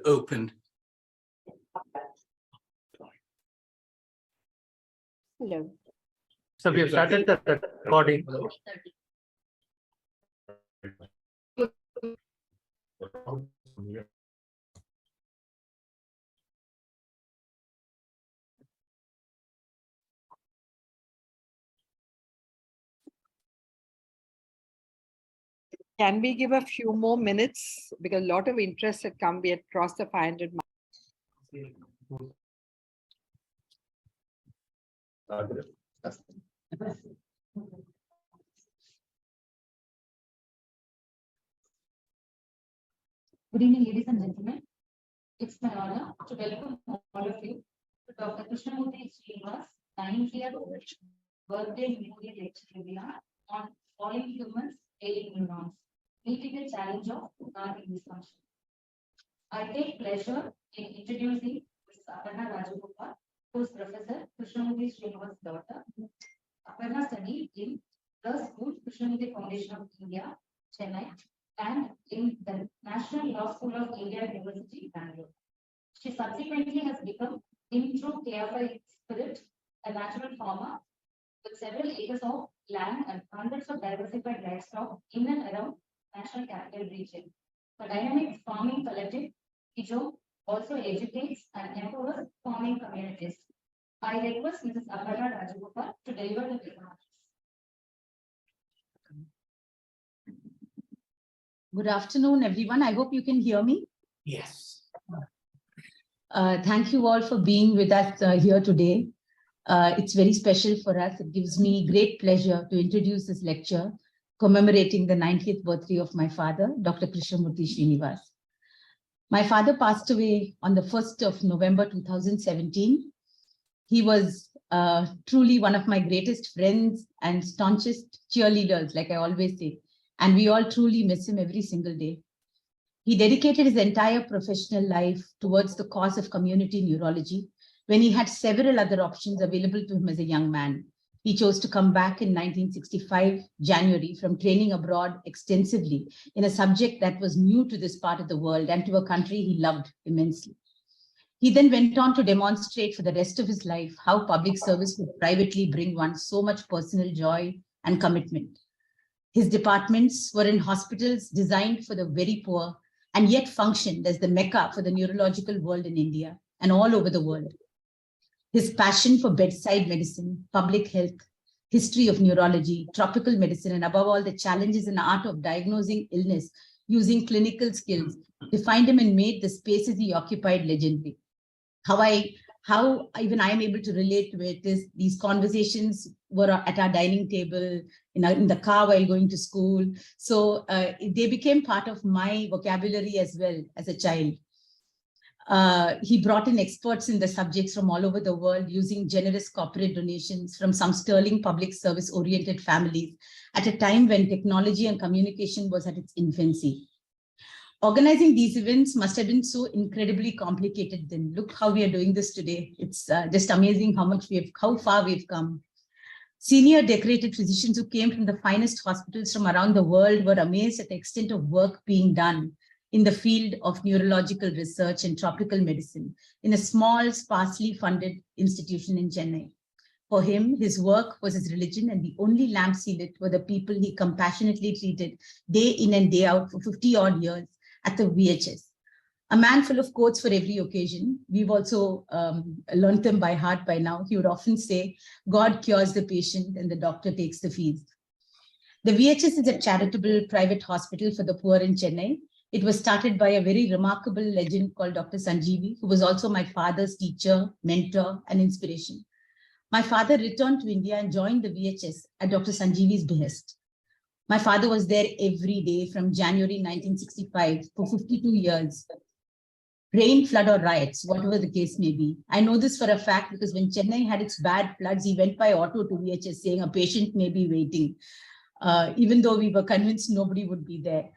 open. Hello. So we have started the recording. Can we give a few more minutes? Because a lot of interest had come. We had crossed the 500 mark. Good evening, ladies and gentlemen. It's my honor to welcome all of you to Dr. Krishnamoorthy Srinivas 90th birthday memory lecture webinar on falling humans, ailing neurons, meeting the challenge of learning dysfunction. I take pleasure in introducing Ms. Aparna Rajagopal, who is Professor Krishnamoorthy Srinivas' daughter. Aparna studied in the School Krishnamoorthy Foundation of India, Chennai, and in the National Law School of India University, Bangalore. She subsequently has become through KFI Spirit, a natural farmer with several acres of land and hundreds of diversified livestock in and around National Capital Region. The dynamic farming collective, IJO, also educates and empowers farming communities. I request Mrs. Aparna Rajagopal to deliver the webinar. Good afternoon, everyone. I hope you can hear me. Yes. Thank you all for being with us here today. It's very special for us. It gives me great pleasure to introduce this lecture commemorating the 90th birthday of my father, Dr. Krishnamoorthy Srinivas. My father passed away on the 1st of November 2017. He was truly one of my greatest friends and staunchest cheerleaders, like I always say. And we all truly miss him every single day. He dedicated his entire professional life towards the cause of community neurology when he had several other options available to him as a young man. He chose to come back in 1965, January, from training abroad extensively in a subject that was new to this part of the world and to a country he loved immensely. He then went on to demonstrate for the rest of his life how public service would privately bring one so much personal joy and commitment. His departments were in hospitals designed for the very poor and yet functioned as the mecca for the neurological world in India and all over the world. His passion for bedside medicine, public health, history of neurology, tropical medicine, and above all, the challenges and art of diagnosing illness using clinical skills defined him and made the spaces he occupied legendary. How even I am able to relate to it is these conversations were at our dining table, in the car while going to school. So they became part of my vocabulary as well as a child. He brought in experts in the subjects from all over the world using generous corporate donations from some sterling public service oriented families at a time when technology and communication was at its infancy. Organizing these events must have been so incredibly complicated then. Look how we are doing this today. It's just amazing how far we've come. Senior decorated physicians who came from the finest hospitals from around the world were amazed at the extent of work being done in the field of neurological research and tropical medicine in a small, sparsely funded institution in Chennai. For him, his work was his religion, and the only lamps he lit were the people he compassionately treated day in and day out for 50-odd years at the VHS. A man full of quotes for every occasion. We've also learned them by heart by now. He would often say, God cures the patient and the doctor takes the fees. The VHS is a charitable private hospital for the poor in Chennai. It was started by a very remarkable legend called Dr. Sanjeevi, who was also my father's teacher, mentor, and inspiration. My father returned to India and joined the VHS at Dr. Sanjeevi's behest. My father was there every day from January 1965 for 52 years. Rain, flood, or riots, whatever the case may be. I know this for a fact because when Chennai had its bad floods, he went by auto to VHS saying a patient may be waiting, even though we were convinced nobody would be there.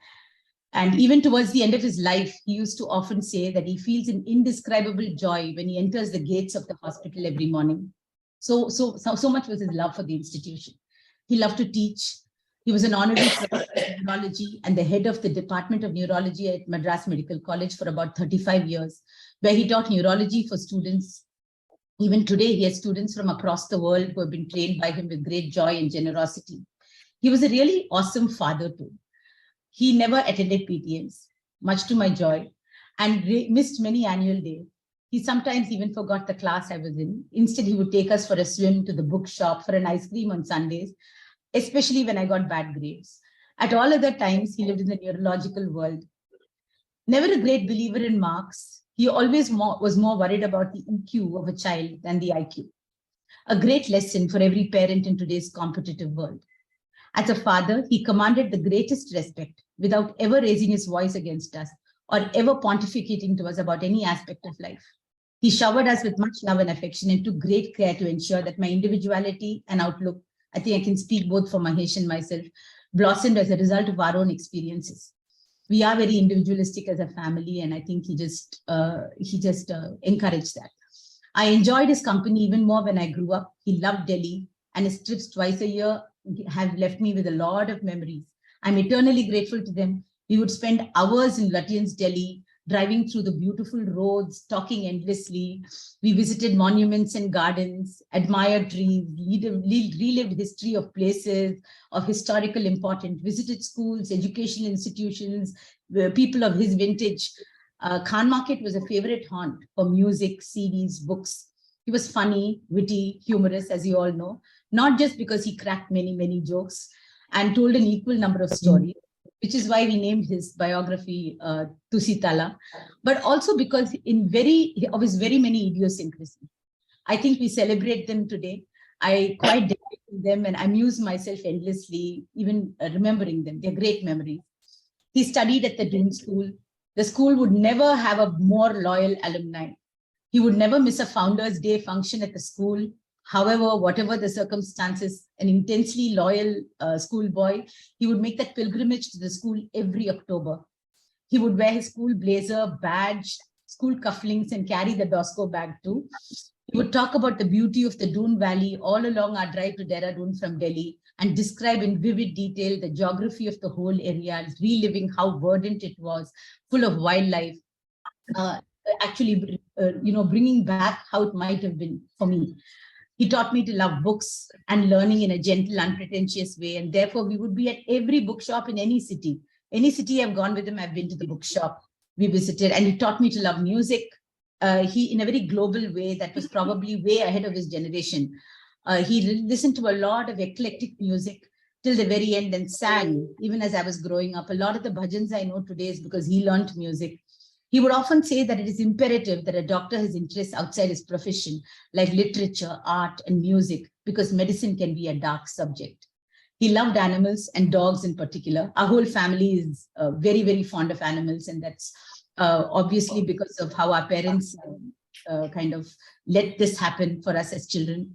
And even towards the end of his life, he used to often say that he feels an indescribable joy when he enters the gates of the hospital every morning. So much was his love for the institution. He loved to teach. He was an honorary professor of neurology and the head of the Department of Neurology at Madras Medical College for about 35 years, where he taught neurology for students. Even today, he has students from across the world who have been trained by him with great joy and generosity. He was a really awesome father too. He never attended PTMs, much to my joy, and missed many annual days. He sometimes even forgot the class I was in. Instead, he would take us for a swim to the bookshop for an ice cream on Sundays, especially when I got bad grades. At all other times, he lived in the neurological world. Never a great believer in marks, he always was more worried about the EQ of a child than the IQ. A great lesson for every parent in today's competitive world. As a father, he commanded the greatest respect without ever raising his voice against us or ever pontificating to us about any aspect of life. He showered us with much love and affection and took great care to ensure that my individuality and outlook, I think I can speak both for Mahesh and myself, blossomed as a result of our own experiences. We are very individualistic as a family, and I think he just encouraged that. I enjoyed his company even more when I grew up. He loved Delhi, and his trips twice a year have left me with a lot of memories. I'm eternally grateful to them. We would spend hours in Lutyens, Delhi, driving through the beautiful roads, talking endlessly. We visited monuments and gardens, admired trees, relived history of places of historical importance, visited schools, educational institutions, people of his vintage. Khan Market was a favorite haunt for music, CDs, books. He was funny, witty, humorous, as you all know, not just because he cracked many, many jokes and told an equal number of stories, which is why we named his biography Tusitala, but also because of his very many idiosyncrasies. I think we celebrate them today. I quite delight in them and amuse myself endlessly, even remembering them. They're great memories. He studied at the Doon School. The school would never have a more loyal alumni. He would never miss a Founders' Day function at the school. However, whatever the circumstances, an intensely loyal schoolboy, he would make that pilgrimage to the school every October. He would wear his school blazer, badge, school cufflinks, and carry the Dosco bag too. He would talk about the beauty of the Doon Valley all along our drive to Dehradun from Delhi and describe in vivid detail the geography of the whole area, reliving how verdant it was, full of wildlife, bringing back how it might have been for me. He taught me to love books and learning in a gentle, unpretentious way. And therefore, we would be at every bookshop in any city. Any city I've gone with him, I've been to the bookshop. We visited, and he taught me to love music. He, in a very global way, that was probably way ahead of his generation. He listened to a lot of eclectic music till the very end and sang, even as I was growing up. A lot of the bhajans I know today is because he learned music. He would often say that it is imperative that a doctor has interests outside his profession, like literature, art, and music, because medicine can be a dark subject. He loved animals and dogs in particular. Our whole family is very, very fond of animals, and that's obviously because of how our parents kind of let this happen for us as children.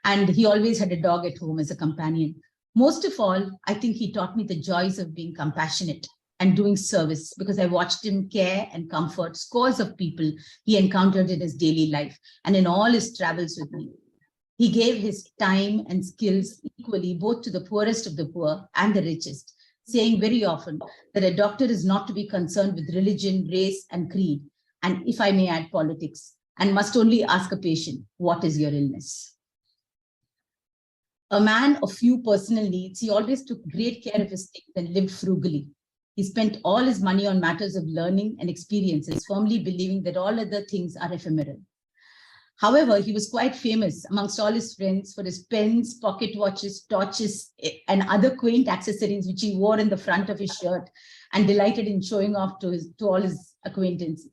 And he always had a dog at home as a companion. Most of all, I think he taught me the joys of being compassionate and doing service, because I watched him care and comfort scores of people he encountered in his daily life and in all his travels with me. He gave his time and skills equally, both to the poorest of the poor and the richest, saying very often that a doctor is not to be concerned with religion, race, and creed, and if I may add, politics, and must only ask a patient, what is your illness? A man of few personal needs, he always took great care of his things and lived frugally. He spent all his money on matters of learning and experiences, firmly believing that all other things are ephemeral. However, he was quite famous amongst all his friends for his pens, pocket watches, torches, and other quaint accessories which he wore in the front of his shirt and delighted in showing off to all his acquaintances.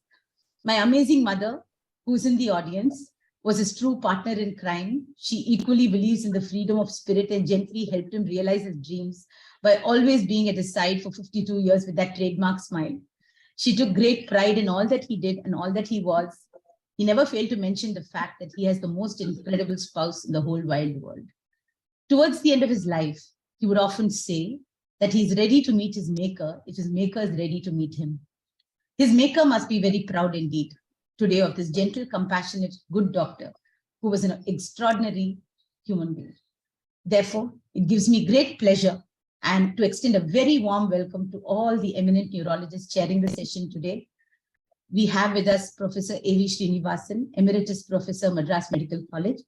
My amazing mother, who's in the audience, was his true partner in crime. She equally believes in the freedom of spirit and gently helped him realize his dreams by always being at his side for 52 years with that trademark smile. She took great pride in all that he did and all that he was. He never failed to mention the fact that he has the most incredible spouse in the whole wide world. Towards the end of his life, he would often say that he's ready to meet his maker if his maker is ready to meet him. His maker must be very proud indeed today of this gentle, compassionate, good doctor who was an extraordinary human being. Therefore, it gives me great pleasure and to extend a very warm welcome to all the eminent neurologists chairing the session today. We have with us Professor A.V. Srinivasan, Emeritus Professor, Madras Medical College.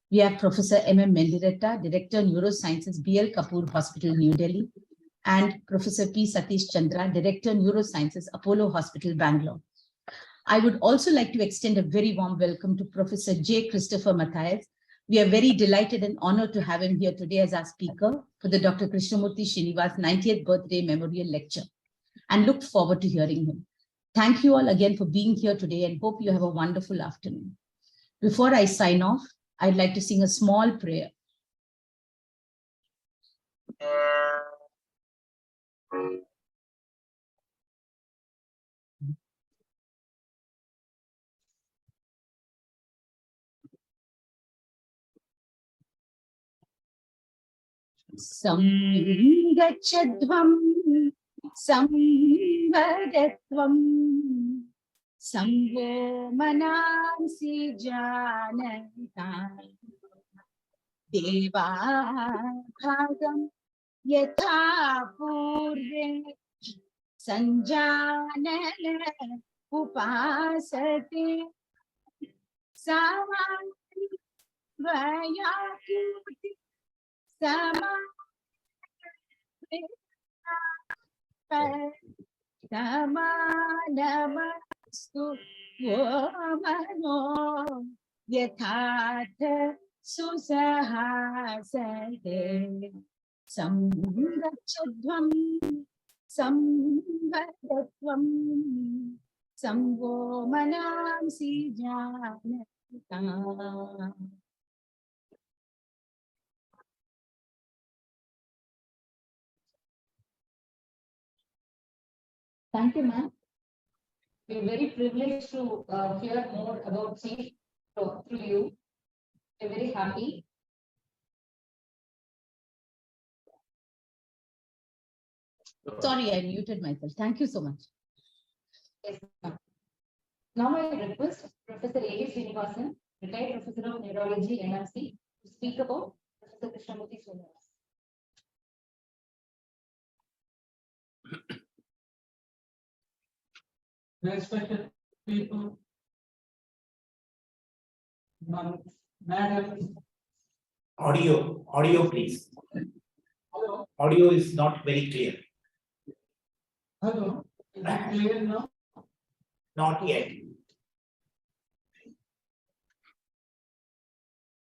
We have Professor M.M. Mendiretta, Director, Neurosciences, B.L. Kapoor Hospital, New Delhi, and Professor P. Satish Chandra, Director, Neurosciences, Apollo Hospital, Bangalore. I would also like to extend a very warm welcome to Professor J. Christopher Matthias. We are very delighted and honored to have him here today as our speaker for the Dr. Krishnamoorthy Srinivas 90th birthday memorial lecture, and look forward to hearing him. Thank you all again for being here today and hope you have a wonderful afternoon. Before I sign off, I'd like to sing a small prayer. Samgachadvam samvadatvam samvo manansi jananta deva bhagam yatha purve sanjanana upasate samavayati sama Namastu Vomano Yathatha Susahasate Samgachadvam Samvadatvam Samvo Manamsi Janata. Thank you, ma'am. We're very privileged to hear more about Chief through you. We're very happy. Sorry, I muted myself. Thank you so much. Yes, ma'am. Now I request Professor A.V. Srinivasan, retired Professor of Neurology, NMC, to speak about Professor Krishnamoorthy Srinivas. Respected people, madam. Audio, please. Hello. Audio is not very clear. Hello. Is it clear now? Not yet.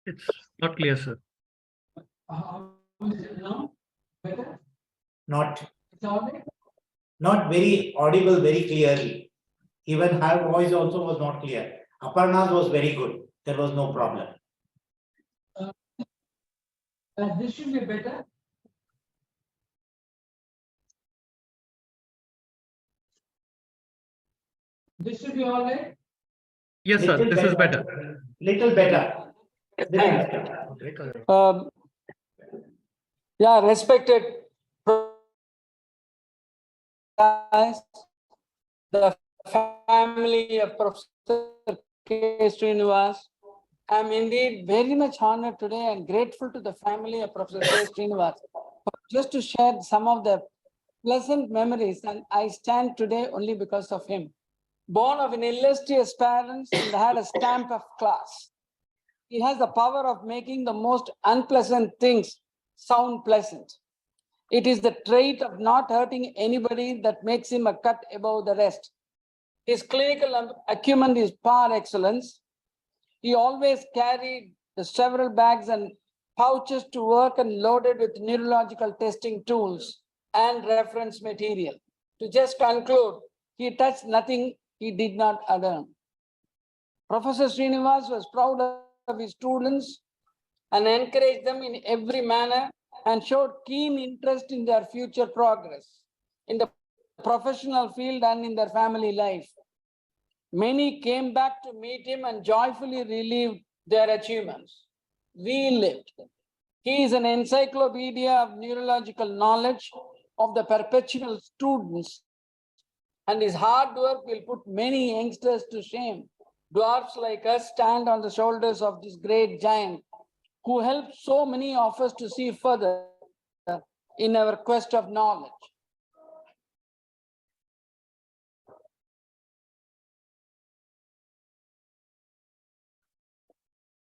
It's not clear, sir. How is it now? Better? Not It's all right? very audible very clearly. Even her voice also was not clear. Aparna's was very good. There was no problem. This should be better. This should be all right. Yes, sir. Little This is better. Little better. Little better. Yeah, respected the family of Professor K. Srinivas. I'm indeed very much honored today and grateful to the family of Professor K. Srinivas just to share some of the pleasant memories, and I stand today only because of him. Born of an illustrious parents and had a stamp of class. He has the power of making the most unpleasant things sound pleasant. It is the trait of not hurting anybody that makes him a cut above the rest. His clinical acumen is par excellence. He always carried the several bags and pouches to work and loaded with neurological testing tools and reference material. To just conclude, he touched nothing he did not adorn. Professor Srinivas was proud of his students and encouraged them in every manner and showed keen interest in their future progress in the professional field and in their family life. Many came back to meet him and joyfully relieved their achievements. We lived. He is an encyclopedia of neurological knowledge of the perpetual students, and his hard work will put many youngsters to shame. Dwarfs like us stand on the shoulders of this great giant who helped so many of us to see further in our quest of knowledge.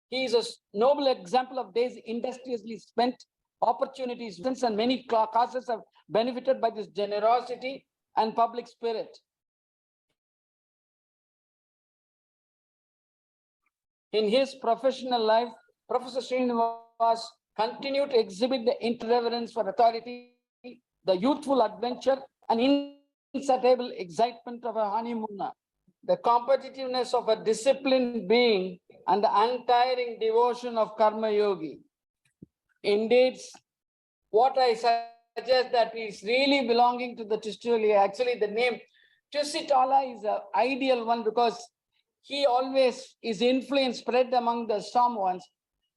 He is a noble example of days industriously spent, opportunities, and many causes have benefited by this generosity and public spirit. In his professional life, Professor Srinivas continued to exhibit the irreverence for authority, the youthful adventure, and insatiable excitement of a honeymooner, the competitiveness of a disciplined being, and the untiring devotion of Karma Yogi. Indeed, what I suggest that is really belonging to the Tusitala. Actually, the name Tusitala is an ideal one because he always is influence spread among the storm ones,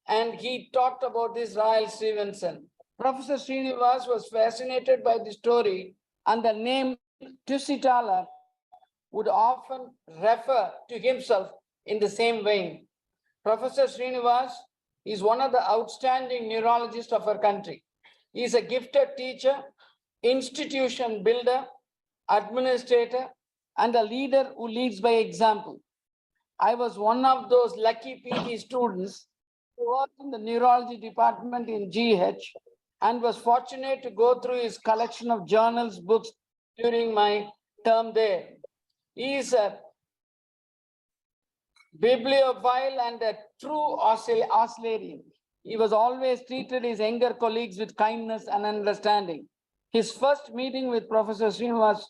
and he talked about this Royal Stevenson. Professor Srinivas was fascinated by the story, and the name Tusitala would often refer to himself in the same vein. Professor Srinivas is one of the outstanding neurologists of our country. He is a gifted teacher, institution builder, administrator, and a leader who leads by example. I was one of those lucky PG students who worked in the neurology department in GH and was fortunate to go through his collection of journals, books during my term there. He is a bibliophile and a true Australian. He was always treated his younger colleagues with kindness and understanding. His first meeting with Professor Srinivas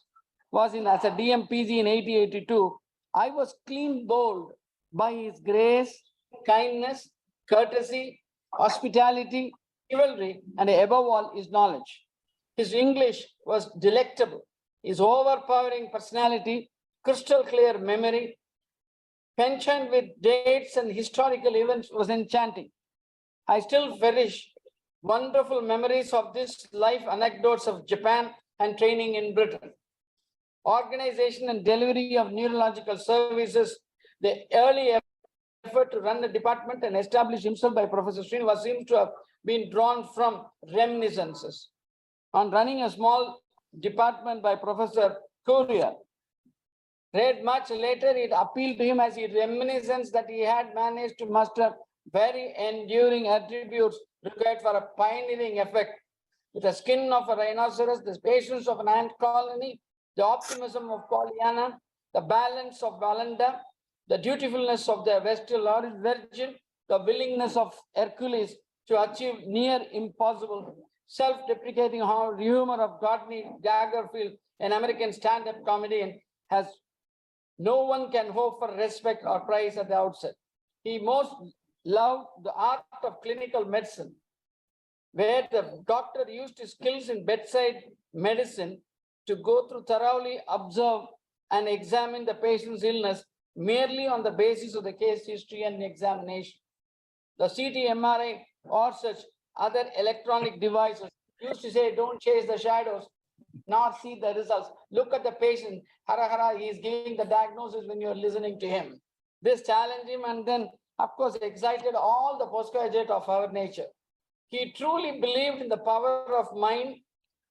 was as a DMPG in 1882. I was clean bowled by his grace, kindness, courtesy, hospitality, chivalry, and above all, his knowledge. His English was delectable. His overpowering personality, crystal clear memory, pensioned with dates and historical events was enchanting. I still cherish wonderful memories of this life anecdotes of Japan and training in Britain. Organization and delivery of neurological services, the early effort to run the department and establish himself by Professor Srinivas seems to have been drawn from reminiscences. On running a small department by Professor Courier, read much later, it appealed to him as he reminiscence that he had managed to muster very enduring attributes required for a pioneering effect. With the skin of a rhinoceros, the patience of an ant colony, the optimism of Pollyanna, the balance of Valanda, the dutifulness of the Vestal Virgin, the willingness of Hercules to achieve near impossible, self-deprecating humor of Rodney Dangerfield, an American stand-up comedian, has no one can hope for respect or praise at the outset. He most loved the art of clinical medicine, where the doctor used his skills in bedside medicine to go through thoroughly observe and examine the patient's illness merely on the basis of the case history and examination. The CT, MRI, or such other electronic devices used to say, don't chase the shadows, nor see the results. Look at the patient. Hara hara, he is giving the diagnosis when you are listening to him. This challenged him and then, of course, excited all the postgraduate of our nature. He truly believed in the power of mind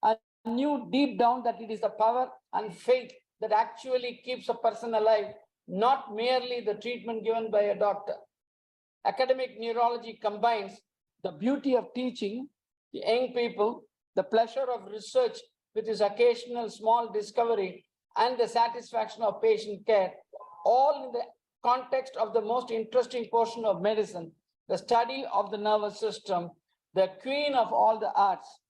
and knew deep down that it is the power and faith that actually keeps a person alive, not merely the treatment given by a doctor. Academic neurology combines the beauty of teaching the young people, the pleasure of research with his occasional small discovery, and the satisfaction of patient care, all in the context of the most interesting portion of medicine, the study of the nervous system, the queen of all the arts.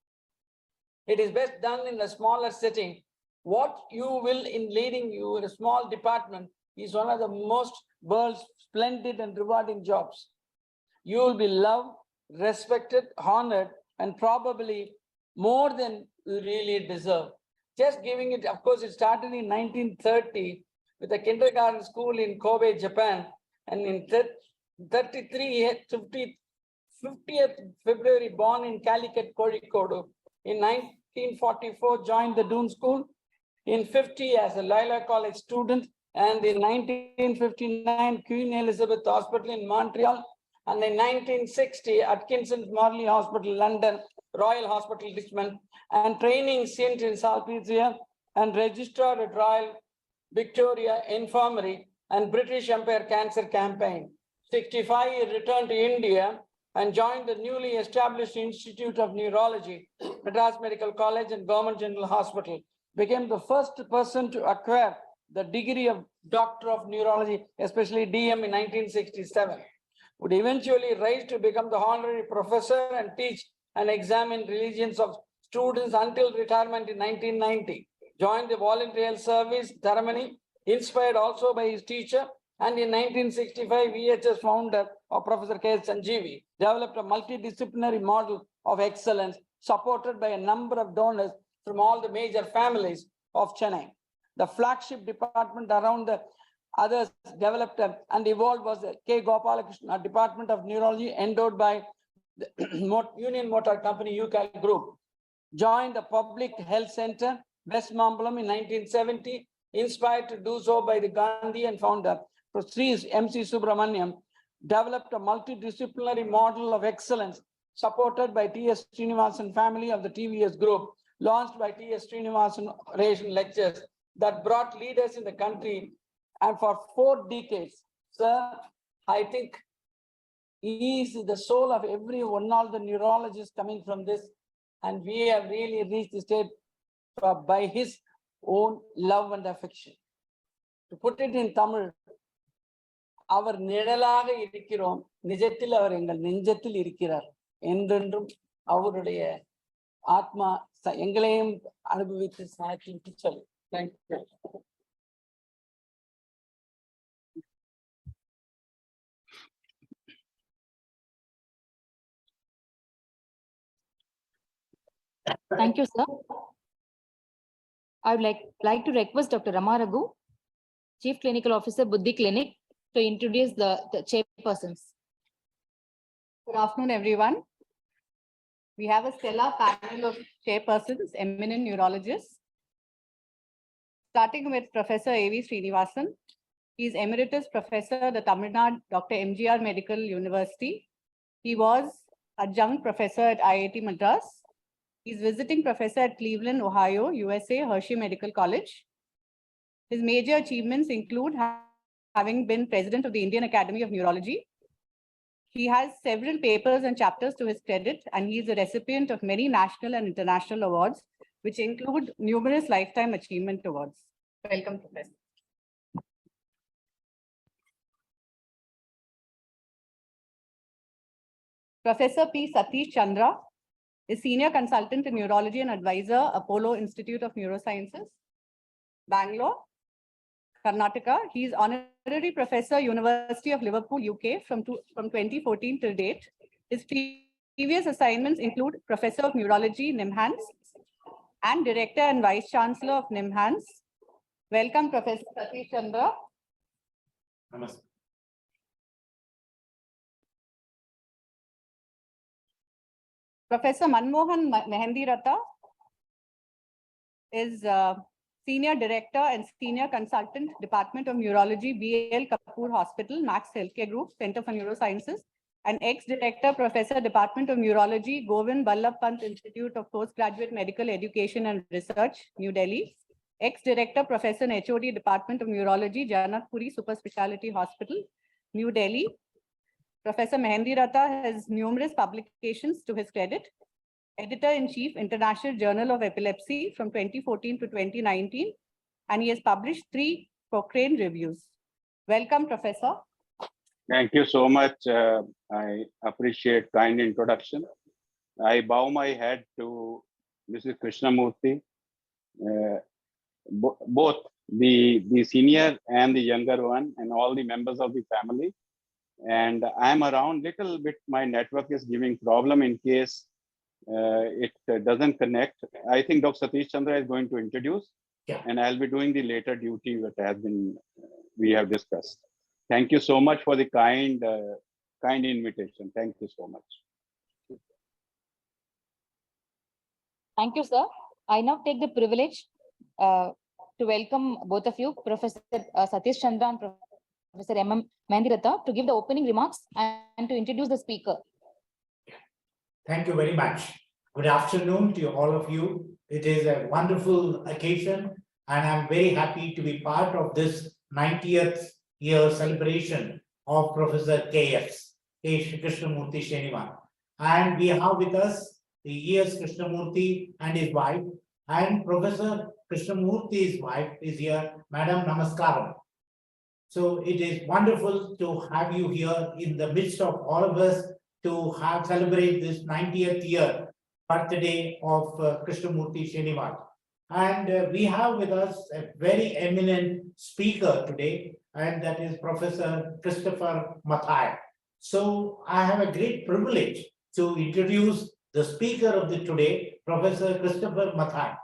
It is best done in a smaller setting. What you will in leading you in a small department is one of the most world's splendid and rewarding jobs. You will be loved, respected, honored, and probably more than you really deserve. Just giving it, of course, it started in 1930 with a kindergarten school in Kobe, Japan. And in 50th February, born in Calicut, Kozhikode. In 1944, joined the Doon School. In 50, as a Loyola College student. And in 1959, Queen Elizabeth Hospital in Montreal. And in 1960, Atkinson's Morley Hospital, London, Royal Hospital, Richmond, and training stint in Salpetriere, and registrar at Royal Victoria Infirmary and British Empire Cancer Campaign. 65, he returned to India and joined the newly established Institute of Neurology, Madras Medical College and Government General Hospital. Became the first person to acquire the degree of Doctor of Neurology, especially DM, in 1967. Would eventually rise to become the honorary professor and teach and examine religions of students until retirement in 1990. Joined the voluntary health service ceremony, inspired also by his teacher, and in 1965, VHS founder of Professor K. Sanjeevi developed a multidisciplinary model of excellence supported by a number of donors from all the major families of Chennai. The flagship department around the others developed and evolved was the K. Gopalakrishna Department of Neurology, endowed by the Union Motor Company UK Group. Joined the Public Health Center, West Mambalam, in 1970, inspired to do so by the Gandhi and founder, Sri M.C. Subramaniam, developed a multidisciplinary model of excellence supported by T.S. Srinivasan family of the TVS Group, launched by T.S. Srinivasan Oration Lectures that brought leaders in the country. And for 4 decades, sir, I think he is the soul of every one of the neurologists coming from this. And we have really reached the state by his own love and affection. To put it in Tamil, அவர் நிழலாக இருக்கிறோம், நிஜத்தில் அவர் எங்கள் நெஞ்சத்தில் இருக்கிறார் என்றென்றும் அவருடைய ஆத்மா எங்களையும் அனுபவித்து சாட்சி சொல்லு. Thank you. Thank you, sir. I would like to request Dr. Rama Raghu, Chief Clinical Officer, Buddhi Clinic, to introduce the chairpersons. Good afternoon, everyone. We have a stellar panel of chairpersons, eminent neurologists, starting with Professor A.V. Srinivasan. He is Emeritus Professor at the Tamil Nadu Dr. MGR Medical University. He was Adjunct Professor at IIT Madras. He is Visiting Professor at Cleveland, Ohio, USA, Hershey Medical College. His major achievements include having been President of the Indian Academy of Neurology. He has several papers and chapters to his credit, and he is a recipient of many national and international awards, which include numerous lifetime achievement awards. Welcome, Professor. Professor P. Satish Chandra is Senior Consultant in Neurology and Advisor, Apollo Institute of Neurosciences, Bangalore, Karnataka. He is Honorary Professor, University of Liverpool, UK from 2014 till date. His previous assignments include Professor of Neurology, NIMHANS, and Director and Vice Chancellor of NIMHANS. Welcome, Professor Satish Chandra. Namaste. Professor Manmohan Mehendirata is Senior Director and Senior Consultant, Department of Neurology, B.L. Kapoor Hospital, Max Healthcare Group, Center for Neurosciences, and ex-Director, Professor, Department of Neurology, Govind Ballabh Pant Institute of Postgraduate Medical Education and Research, New Delhi. Ex-Director, Professor and HOD, Department of Neurology, Janakpuri Super Speciality Hospital, New Delhi. Professor Mehendirata has numerous publications to his credit. Editor-in-Chief, International Journal of Epilepsy from 2014 to 2019, and he has published 3 Cochrane reviews. Welcome, Professor. Thank you so much. I appreciate kind introduction. I bow my head to Mrs. Krishnamoorthy, both the senior and the younger one, and all the members of the family. And I'm around little bit. My network is giving problem in case it doesn't connect. I think Dr. Satish Chandra is going to introduce, and I'll be doing the later duty that has been we have discussed. Thank you so much for the kind invitation. Thank you so much. Thank you, sir. I now take the privilege to welcome both of you, Professor Satish Chandra and Professor M. Mehendirata, to give the opening remarks and to introduce the speaker. Thank you very much. Good afternoon to all of you. It is a wonderful occasion, and I'm very happy to be part of this 90th year celebration of Professor K.S. Krishnamoorthy Srinivas. And we have with us the E.S. Krishnamurthy and his wife, and Professor Krishnamurthy's wife is here, Madam Namaskaram. So it is wonderful to have you here in the midst of all of us to have celebrate this 90th year birthday of Krishnamurthy Srinivas. And we have with us a very eminent speaker today, and that is Professor Christopher Mathai. So I have a great privilege to introduce the speaker of the today, Professor Christopher Mathai.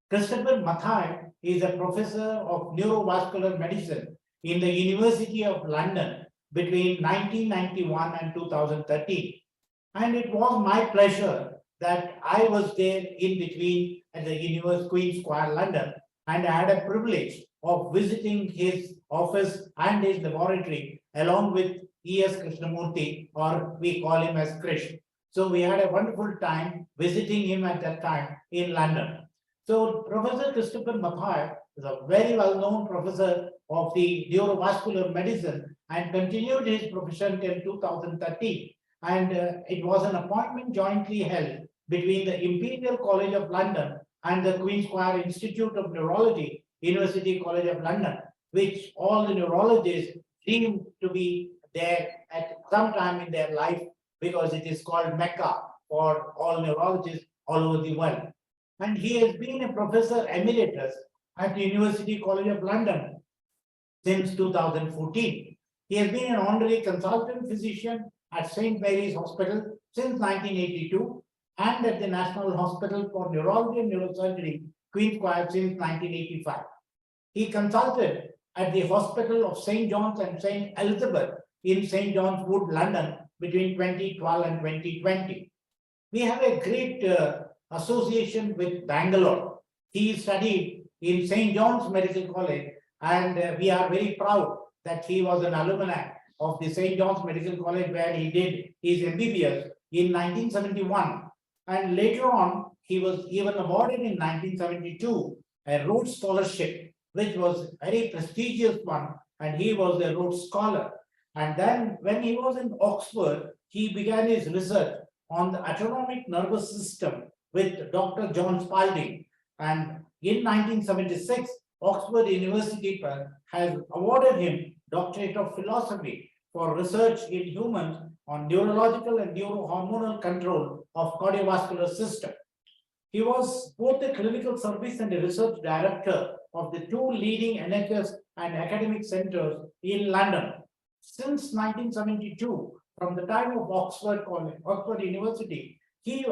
Christopher Mathai is a professor of neurovascular medicine in the University of London between 1991 and 2013. And it was my pleasure that I was there in between at the University Queen's Square, London, and I had a privilege of visiting his office and his laboratory along with E.S. Krishnamurthy, or we call him as Krish. So we had a wonderful time visiting him at that time in London. So Professor Christopher Mathai is a very well-known professor of the neurovascular medicine and continued his profession till 2013. And it was an appointment jointly held between the Imperial College of London and the Queen's Square Institute of Neurology, University College of London, which all the neurologists dream to be there at some time in their life, because it is called Mecca for all neurologists all over the world. And he has been a professor emeritus at the University College of London since 2014. He has been an honorary consultant physician at St. Mary's Hospital since 1982 and at the National Hospital for Neurology and Neurosurgery, Queen's Square, since 1985. He consulted at the Hospital of St. John's and St. Elizabeth in St. John's Wood, London between 2012 and 2020. We have a great association with Bangalore. He studied in St. John's Medical College, and we are very proud that he was an alumni of the St. John's Medical College, where he did his MBBS in 1971. And later on, he was even awarded in 1972 a Rhodes Scholarship, which was a very prestigious one, and he was a Rhodes Scholar. And then when he was in Oxford, he began his research on the autonomic nervous system with Dr. John Spalding. And in 1976, Oxford University has awarded him Doctorate of Philosophy for research in humans on neurological and neurohormonal control of cardiovascular system. He was both a clinical service and a research director of the two leading NHS and academic centers in London. Since 1972, from the time of Oxford University, he,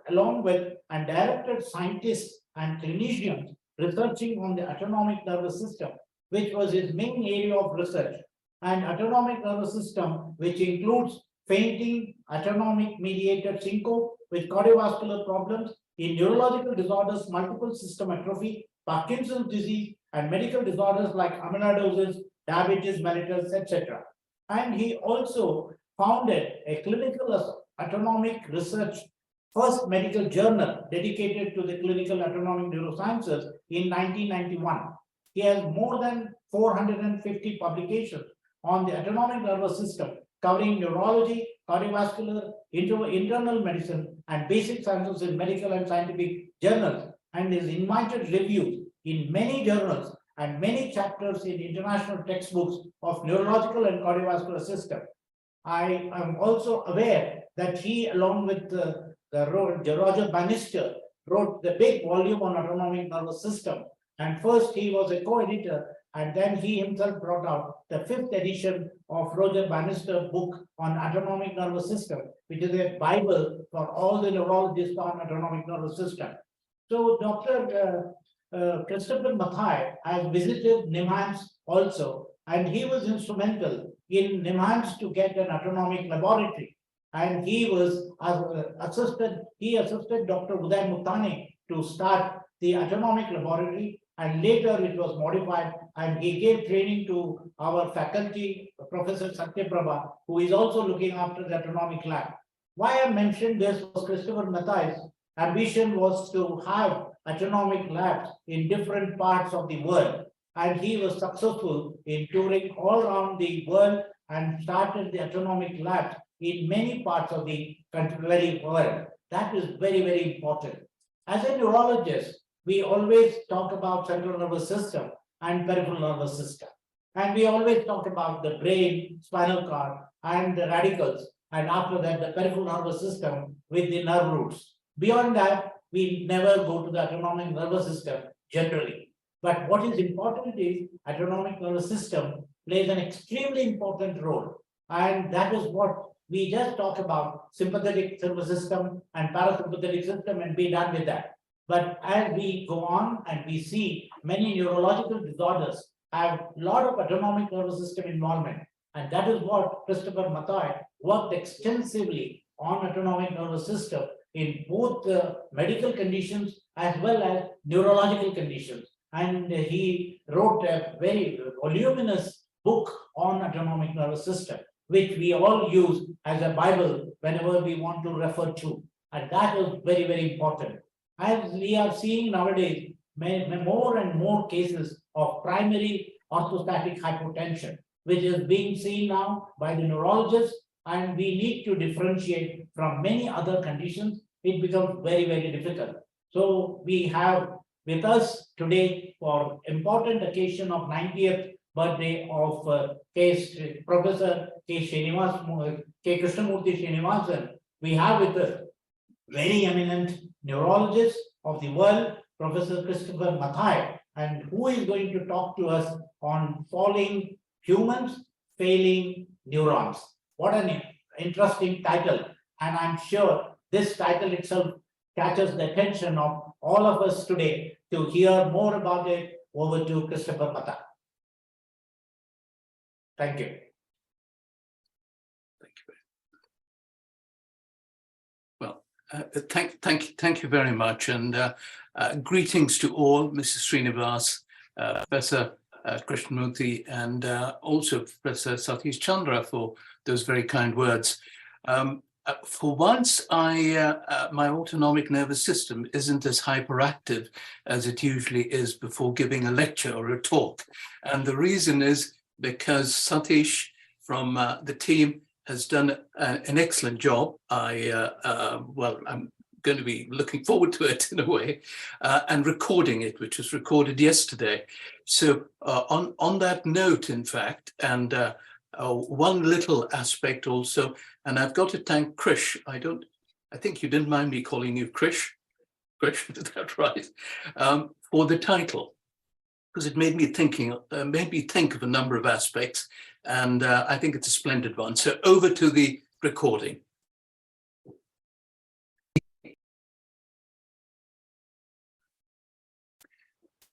along with and directed scientists and clinicians researching on the autonomic nervous system, which was his main area of research, and autonomic nervous system, which includes fainting, autonomic mediated syncope with cardiovascular problems, in neurological disorders, multiple system atrophy, Parkinson's disease, and medical disorders like amyloidosis, diabetes mellitus, etc. And he also founded a clinical autonomic research first medical journal dedicated to the clinical autonomic neurosciences in 1991. He has more than 450 publications on the autonomic nervous system, covering neurology, cardiovascular, internal medicine, and basic sciences in medical and scientific journals, and is invited reviews in many journals and many chapters in international textbooks of neurological and cardiovascular system. I am also aware that he, along with Roger Bannister, wrote the big volume on autonomic nervous system. And first he was a co-editor, and then he himself brought out the 5th edition of Roger Bannister's book on autonomic nervous system, which is a Bible for all the neurologists on autonomic nervous system. So Dr. Christopher Mathai has visited NIMHANS also, and he was instrumental in NIMHANS to get an autonomic laboratory. And he was assisted Dr. Uday Muttane to start the autonomic laboratory, and later it was modified, and he gave training to our faculty, Professor Satyaprabha, who is also looking after the autonomic lab. Why I mentioned this was Christopher Mathai ambition was to have autonomic labs in different parts of the world. And he was successful in touring all around the world and started the autonomic labs in many parts of the very world. That is very, very important. As a neurologist, we always talk about central nervous system and peripheral nervous system. And we always talk about the brain, spinal cord, and the radicals. And after that, the peripheral nervous system with the nerve roots. Beyond that, we never go to the autonomic nervous system generally. But what is important is autonomic nervous system plays an extremely important role. And that is what we just talk about, sympathetic nervous system and parasympathetic system, and be done with that. But as we go on and we see many neurological disorders have a lot of autonomic nervous system involvement. And that is what Christopher Mathai worked extensively on autonomic nervous system in both medical conditions as well as neurological conditions. And he wrote a very voluminous book on autonomic nervous system, which we all use as a Bible whenever we want to refer to. And that is very, very important. As we are seeing nowadays, more and more cases of primary orthostatic hypotension, which is being seen now by the neurologists, and we need to differentiate from many other conditions. It becomes very, very difficult. So we have with us today for important occasion of 90th birthday of Professor Krishnamoorthy Srinivas. We have with us very eminent neurologist of the world, Professor Christopher Mathai, and who is going to talk to us on falling humans, failing neurons. What an interesting title. And I'm sure this title itself catches the attention of all of us today. To hear more about it, over to Christopher Mathai. Thank you. Well, thank you very much, and greetings to all, Mrs. Srinivas, Professor Krishnamoorthy, and also Professor Satish Chandra for those very kind words. For once, my autonomic nervous system isn't as hyperactive as it usually is before giving a lecture or a talk. And the reason is because Satish from the team has done an excellent job. Well, I'm going to be looking forward to it in a way, and recording it, which was recorded yesterday. So on that note, in fact, and one little aspect also, and I've got to thank Krish. I think you didn't mind me calling you Krish. Krish, is that right? For the title, because it made me think of a number of aspects, and I think it's a splendid one. So over to the recording.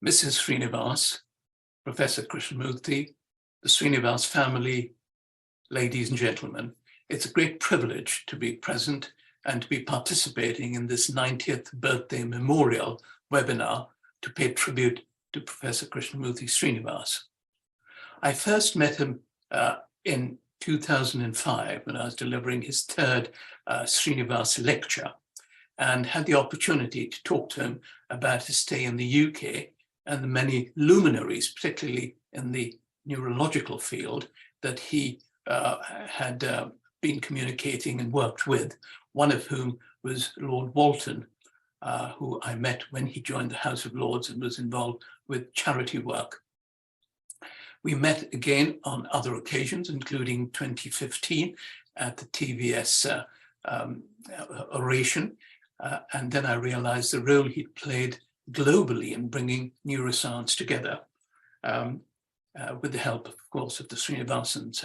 Mrs. Srinivas, Professor Krishnamurthy, the Srinivas family, ladies and gentlemen, it's a great privilege to be present and to be participating in this 90th birthday memorial webinar to pay tribute to Professor Krishnamurthy Srinivas. I first met him in 2005 when I was delivering his third Srinivas lecture, and had the opportunity to talk to him about his stay in the UK and the many luminaries, particularly in the neurological field, that he had been communicating and worked with, one of whom was Lord Walton, who I met when he joined the House of Lords and was involved with charity work. We met again on other occasions, including 2015 at the TVS oration. And then I realized the role he'd played globally in bringing neuroscience together, with the help, of course, of the Srinivasans.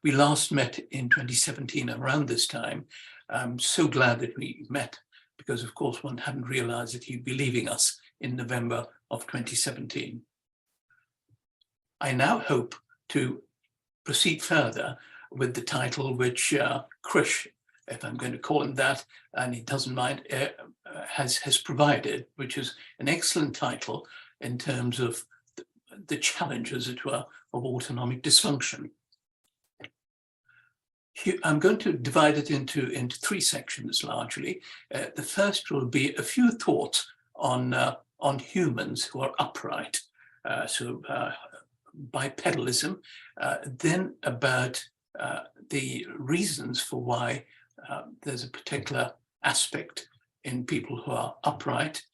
We last met in 2017 around this time. I'm so glad that we met, because of course one hadn't realized that he'd be leaving us in November of 2017. I now hope to proceed further with the title which Krish, if I'm going to call him that, and he doesn't mind, has provided, which is an excellent title in terms of the challenge, as it were, of autonomic dysfunction. I'm going to divide it into three sections largely. The first will be a few thoughts on humans who are upright, bipedalism, then about the reasons for why there's a particular aspect in people who are upright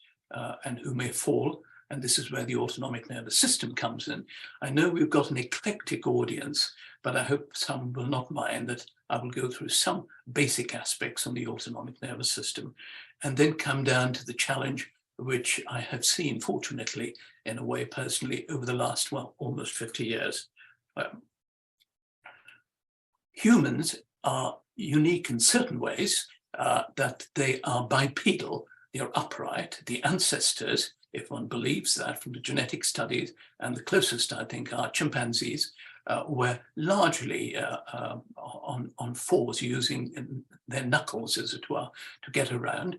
and who may fall. And this is where the autonomic nervous system comes in. I know we've got an eclectic audience, but I hope some will not mind that I will go through some basic aspects on the autonomic nervous system and then come down to the challenge which I have seen, fortunately, in a way personally, over the last, well, almost 50 years. Humans are unique in certain ways, that they are bipedal, they are upright. The ancestors, if one believes that from the genetic studies, and the closest, I think, are chimpanzees, were largely on fours, using their knuckles, as it were, to get around.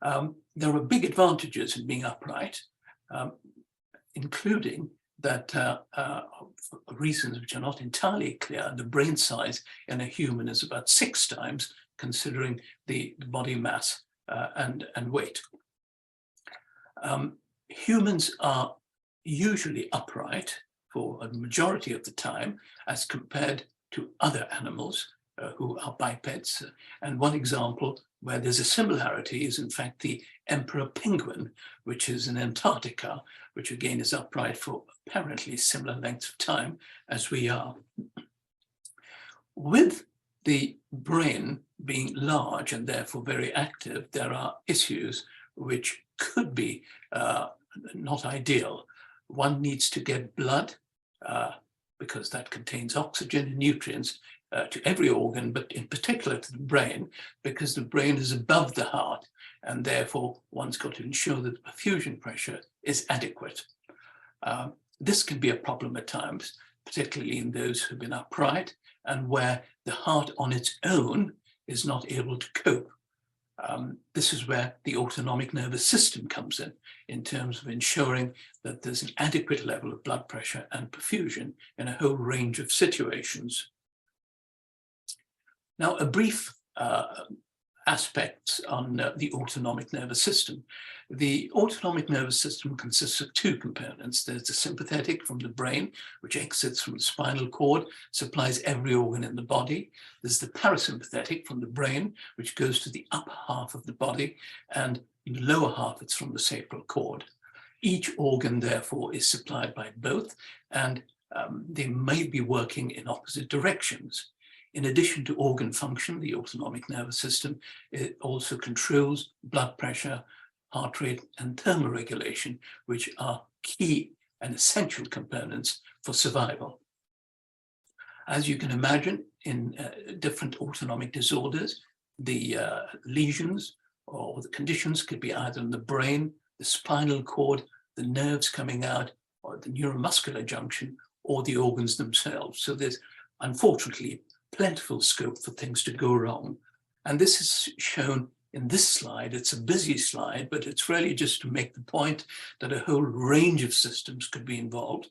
There are big advantages in being upright, including that for reasons which are not entirely clear, the brain size in a human is about 6 times, considering the body mass and weight. Humans are usually upright for a majority of the time as compared to other animals who are bipeds. And one example where there's a similarity is in fact the emperor penguin, which is in Antarctica, which again is upright for apparently similar lengths of time as we are. With the brain being large and therefore very active, there are issues which could be not ideal. One needs to get blood because that contains oxygen and nutrients to every organ, but in particular to the brain, because the brain is above the heart, and therefore one's got to ensure that the perfusion pressure is adequate. This can be a problem at times, particularly in those who've been upright and where the heart on its own is not able to cope. This is where the autonomic nervous system comes in terms of ensuring that there's an adequate level of blood pressure and perfusion in a whole range of situations. Now, a brief aspects on the autonomic nervous system. The autonomic nervous system consists of 2 components. There's the sympathetic from the brain, which exits from the spinal cord, supplies every organ in the body. There's the parasympathetic from the brain, which goes to the upper half of the body, and in the lower half, it's from the sacral cord. Each organ, therefore, is supplied by both, and they may be working in opposite directions. In addition to organ function, the autonomic nervous system, it also controls blood pressure, heart rate, and thermoregulation, which are key and essential components for survival. As you can imagine, in different autonomic disorders, the lesions or the conditions could be either in the brain, the spinal cord, the nerves coming out, or the neuromuscular junction, or the organs themselves. So there's, unfortunately, plentiful scope for things to go wrong. And this is shown in this slide. It's a busy slide, but it's really just to make the point that a whole range of systems could be involved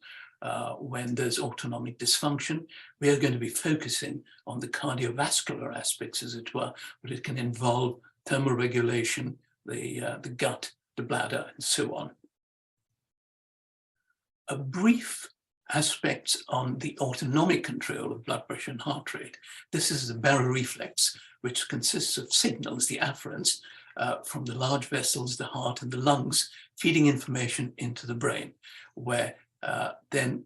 when there's autonomic dysfunction. We are going to be focusing on the cardiovascular aspects, as it were, but it can involve thermoregulation, the gut, the bladder, and so on. A brief aspects on the autonomic control of blood pressure and heart rate. This is the baroreflex, which consists of signals, the afferents, from the large vessels, the heart and the lungs, feeding information into the brain, where then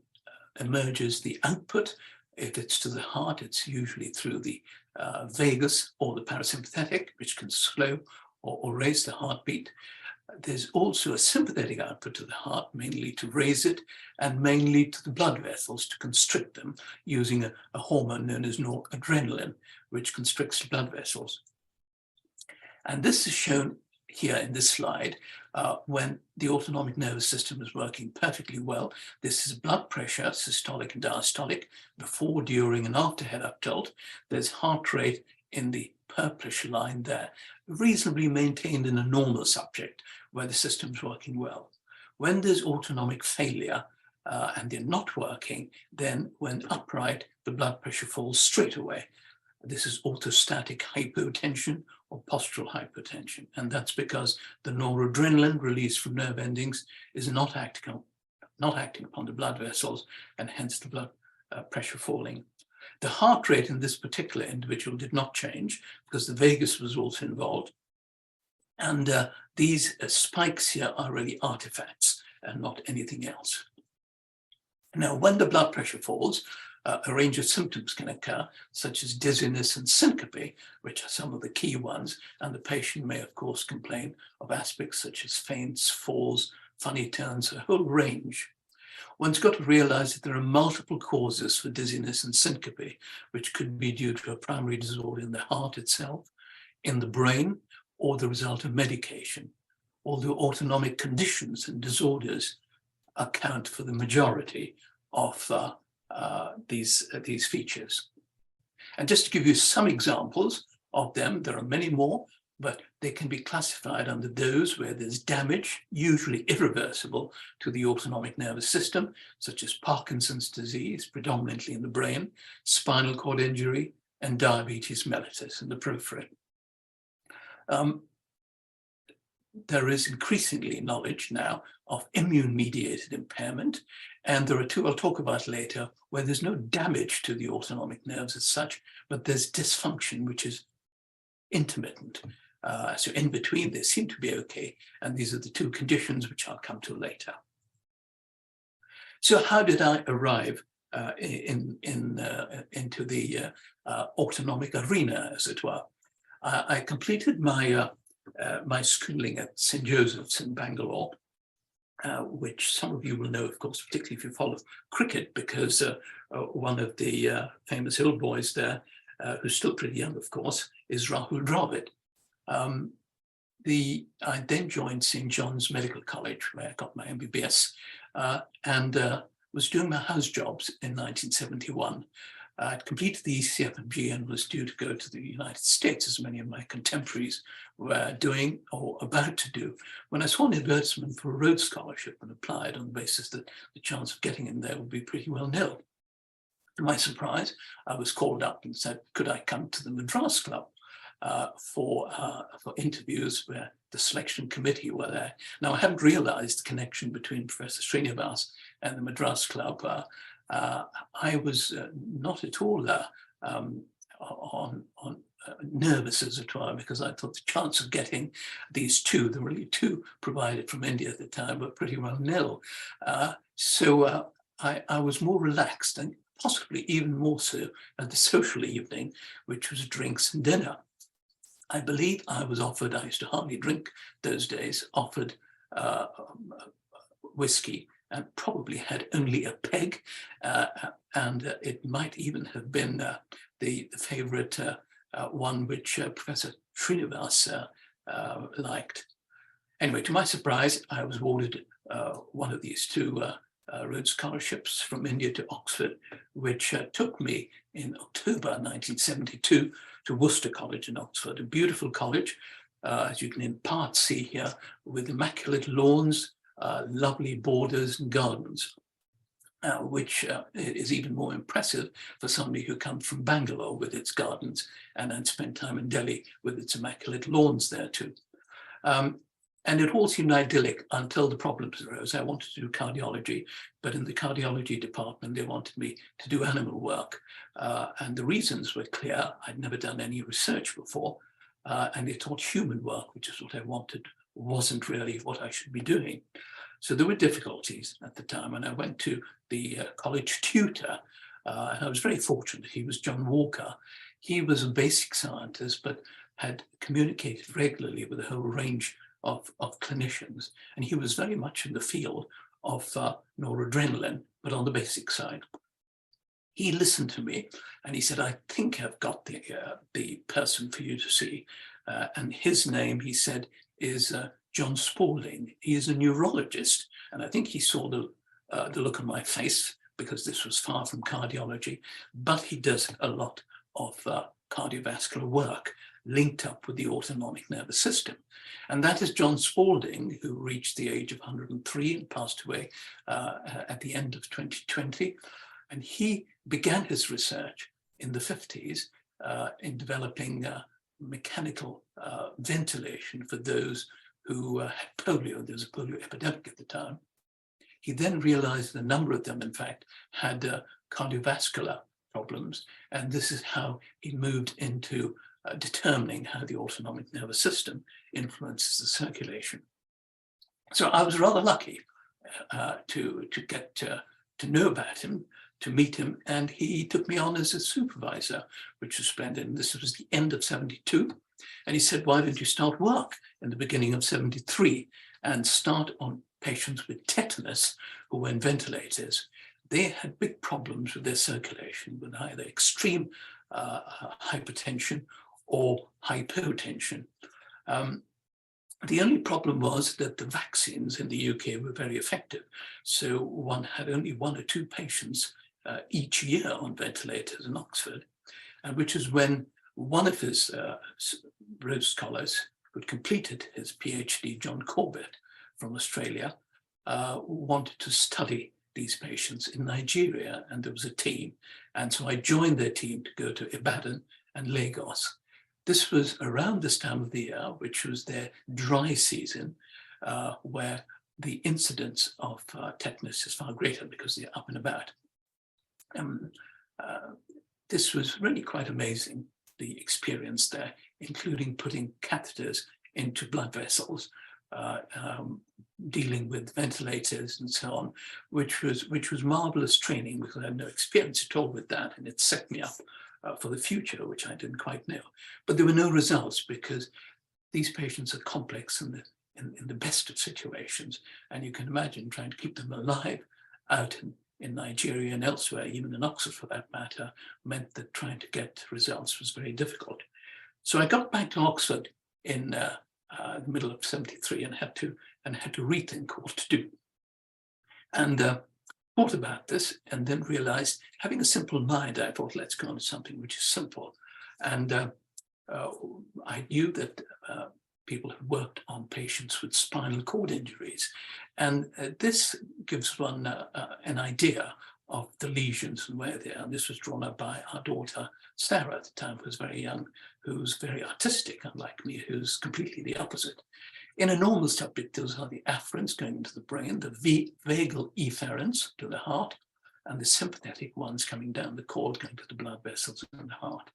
emerges the output. If it's to the heart, it's usually through the vagus or the parasympathetic, which can slow or raise the heartbeat. There's also a sympathetic output to the heart, mainly to raise it, and mainly to the blood vessels to constrict them, using a hormone known as noradrenaline, which constricts blood vessels. And this is shown here in this slide when the autonomic nervous system is working perfectly well. This is blood pressure, systolic and diastolic, before, during, and after head-up tilt. There's heart rate in the purplish line there, reasonably maintained in a normal subject where the system's working well. When there's autonomic failure and they're not working, then when upright, the blood pressure falls straight away. This is orthostatic hypotension or postural hypotension. And that's because the noradrenaline released from nerve endings is not acting upon the blood vessels, and hence the blood pressure falling. The heart rate in this particular individual did not change because the vagus was also involved. And these spikes here are really artifacts and not anything else. Now, when the blood pressure falls, a range of symptoms can occur, such as dizziness and syncope, which are some of the key ones. And the patient may, of course, complain of aspects such as faints, falls, funny turns, a whole range. One's got to realize that there are multiple causes for dizziness and syncope, which could be due to a primary disorder in the heart itself, in the brain, or the result of medication. Although autonomic conditions and disorders account for the majority of these features. And just to give you some examples of them, there are many more, but they can be classified under those where there's damage, usually irreversible, to the autonomic nervous system, such as Parkinson's disease, predominantly in the brain, spinal cord injury, and diabetes mellitus in the periphery. There is increasingly knowledge now of immune-mediated impairment, and there are two I'll talk about later, where there's no damage to the autonomic nerves as such, but there's dysfunction, which is intermittent. So in between, they seem to be okay, and these are the two conditions which I'll come to later. So how did I arrive into the autonomic arena, as it were? I completed my my schooling at St. Joseph's in Bangalore, which some of you will know, of course, particularly if you follow cricket, because one of the famous hill boys there, who's still pretty young, of course, is Rahul Dravid. I then joined St. John's Medical College, where I got my MBBS, and was doing my house jobs in 1971. I'd completed the ECFMG and was due to go to the United States, as many of my contemporaries were doing or about to do, when I saw an advertisement for a Rhodes Scholarship and applied on the basis that the chance of getting in there would be pretty well nil. To my surprise, I was called up and said, could I come to the Madras Club for interviews where the selection committee were there. Now, I hadn't realized the connection between Professor Srinivas and the Madras Club. I was not at all nervous, as it were, because I thought the chance of getting these two, there were really two provided from India at the time, were pretty well nil. So I was more relaxed, and possibly even more so at the social evening, which was drinks and dinner. I believe I was offered, I used to hardly drink those days, offered whiskey, and probably had only a peg, and it might even have been the favorite one which Professor Srinivas liked. Anyway, to my surprise, I was awarded one of these two Rhodes Scholarships from India to Oxford, which took me in October 1972 to Worcester College in Oxford, a beautiful college, as you can in part see here, with immaculate lawns, lovely borders and gardens, which is even more impressive for somebody who comes from Bangalore with its gardens and then spent time in Delhi with its immaculate lawns there too. And it all seemed idyllic until the problems arose. I wanted to do cardiology, but in the cardiology department, they wanted me to do animal work. And the reasons were clear. I'd never done any research before, and they thought human work, which is what I wanted, wasn't really what I should be doing. So there were difficulties at the time, and I went to the college tutor, and I was very fortunate. He was John Walker. He was a basic scientist, but had communicated regularly with a whole range of clinicians, and he was very much in the field of noradrenaline, but on the basic side. He listened to me, and he said, I think I've got the person for you to see. And his name, he said, is John Spaulding. He is a neurologist, and I think he saw the look on my face, because this was far from cardiology, but he does a lot of cardiovascular work linked up with the autonomic nervous system. And that is John Spaulding, who reached the age of 103 and passed away at the end of 2020. And he began his research in the 50s in developing mechanical ventilation for those who had polio. There was a polio epidemic at the time. He then realized a number of them, in fact, had cardiovascular problems. And this is how he moved into determining how the autonomic nervous system influences the circulation. So I was rather lucky to get to know about him, to meet him, and he took me on as a supervisor, which was splendid. And this was the end of 72. And he said, why don't you start work in the beginning of 73 and start on patients with tetanus who were in ventilators? They had big problems with their circulation, with either extreme hypertension or hypotension. The only problem was that the vaccines in the UK were very effective. So one had only 1 or 2 patients each year on ventilators in Oxford, and which is when one of his Rhodes Scholars who'd completed his PhD, John Corbett from Australia, wanted to study these patients in Nigeria, and there was a team. And so I joined their team to go to Ibadan and Lagos. This was around this time of the year, which was their dry season, where the incidence of tetanus is far greater because they're up and about. This was really quite amazing, the experience there, including putting catheters into blood vessels, dealing with ventilators and so on, which was marvelous training because I had no experience at all with that, and it set me up for the future, which I didn't quite know. But there were no results because these patients are complex in the best of situations, and you can imagine trying to keep them alive out in Nigeria and elsewhere, even in Oxford for that matter, meant that trying to get results was very difficult. So I got back to Oxford in the middle of 73 and had to rethink what to do. And thought about this and then realized, having a simple mind, I thought, let's go on to something which is simple. And I knew that people have worked on patients with spinal cord injuries. And this gives one an idea of the lesions and where they are. And this was drawn up by our daughter, Sarah, at the time, who was very young, who's very artistic, unlike me, who's completely the opposite. In a normal subject, those are the afferents going into the brain, the vagal efferents to the heart, and the sympathetic ones coming down the cord, going to the blood vessels in the heart.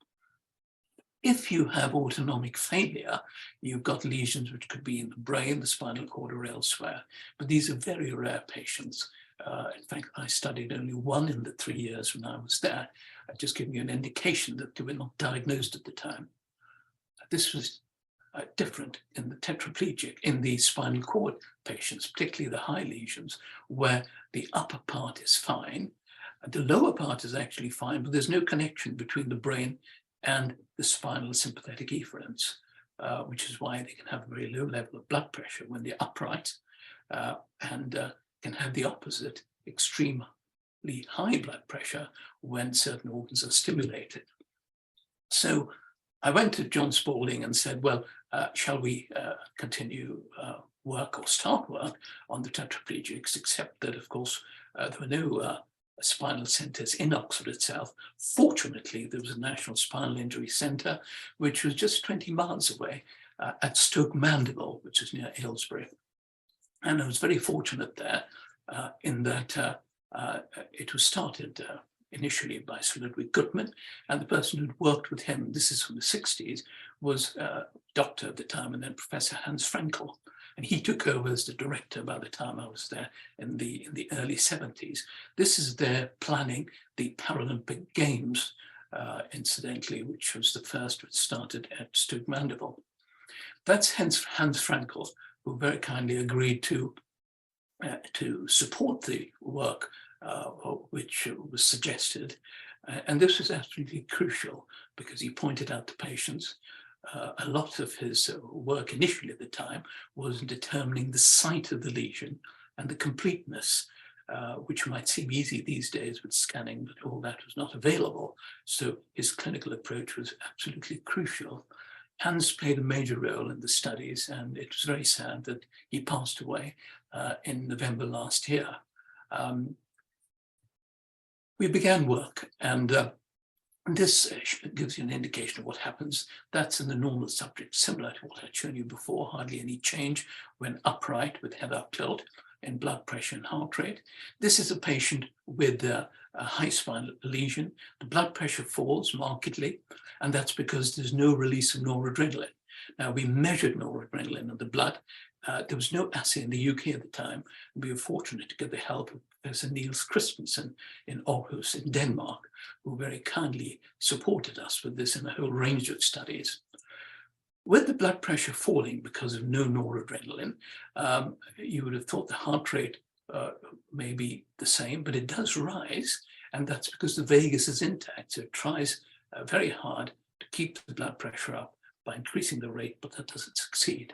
If you have autonomic failure, you've got lesions which could be in the brain, the spinal cord, or elsewhere. But these are very rare patients. In fact, I studied only one in the 3 years when I was there. I've just given you an indication that they were not diagnosed at the time. This was different in the tetraplegic, in the spinal cord patients, particularly the high lesions, where the upper part is fine. The lower part is actually fine, but there's no connection between the brain and the spinal sympathetic efferents, which is why they can have a very low level of blood pressure when they're upright, and can have the opposite, extremely high blood pressure when certain organs are stimulated. So I went to John Spalding and said, well, shall we continue work or start work on the tetraplegics, except that, of course, there were no spinal centres in Oxford itself. Fortunately, there was a National Spinal Injury Centre, which was just 20 miles away at Stoke Mandeville, which is near Aylesbury. And I was very fortunate there in that it was started initially by Sir Ludwig Gutmann, and the person who'd worked with him, this is from the 60s, was doctor at the time, and then Professor Hans Frenkel. And he took over as the director by the time I was there in the early 70s. This is their planning the Paralympic Games, incidentally, which was the first which started at Stoke Mandeville. That's Hans Frenkel, who very kindly agreed to support the work which was suggested. And this was absolutely crucial because he pointed out to patients. A lot of his work initially at the time was in determining the site of the lesion and the completeness, which might seem easy these days with scanning, but all that was not available. So his clinical approach was absolutely crucial. Hans played a major role in the studies, and it was very sad that he passed away in November last year. We began work, and And this gives you an indication of what happens. That's in the normal subject, similar to what I'd shown you before, hardly any change when upright with head up tilt in blood pressure and heart rate. This is a patient with a high spinal lesion. The blood pressure falls markedly, and that's because there's no release of noradrenaline. Now, we measured noradrenaline in the blood. There was no assay in the UK at the time. We were fortunate to get the help of Professor Niels Christensen in Aarhus in Denmark, who very kindly supported us with this in a whole range of studies. With the blood pressure falling because of no noradrenaline, you would have thought the heart rate may be the same, but it does rise, and that's because the vagus is intact. So it tries very hard to keep the blood pressure up by increasing the rate, but that doesn't succeed.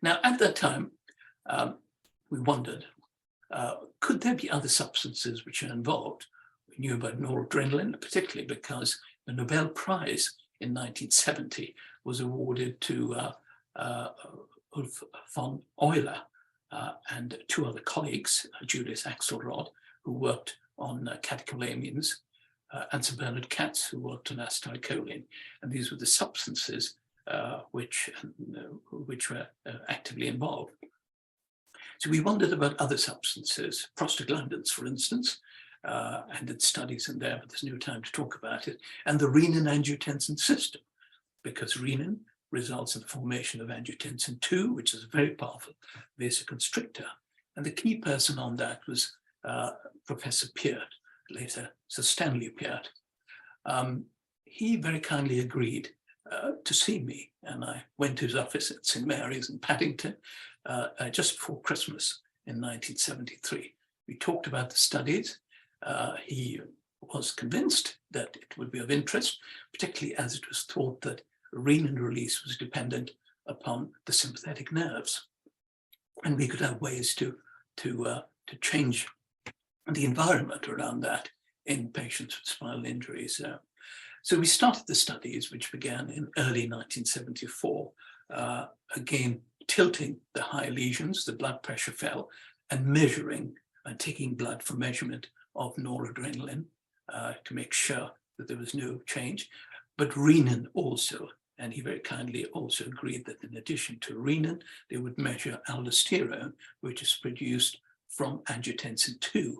Now, at that time, we wondered, could there be other substances which are involved? We knew about noradrenaline, particularly because the Nobel Prize in 1970 was awarded to Ulf von Euler and two other colleagues, Julius Axelrod, who worked on catecholamines, and Sir Bernard Katz, who worked on acetylcholine. And these were the substances which were actively involved. So we wondered about other substances, prostaglandins, for instance, and did studies in there, but there's no time to talk about it, and the renin-angiotensin system, because renin results in the formation of angiotensin II, which is a very powerful vasoconstrictor. And the key person on that was Professor Peart, later Sir Stanley Peart. He very kindly agreed to see me, and I went to his office at St. Mary's in Paddington just before Christmas in 1973. We talked about the studies. He was convinced that it would be of interest, particularly as it was thought that renin release was dependent upon the sympathetic nerves, and we could have ways to change the environment around that in patients with spinal injuries. So we started the studies, which began in early 1974, again, tilting the high lesions, the blood pressure fell, and measuring and taking blood for measurement of noradrenaline to make sure that there was no change, but renin also. And he very kindly also agreed that in addition to renin, they would measure aldosterone, which is produced from angiotensin II.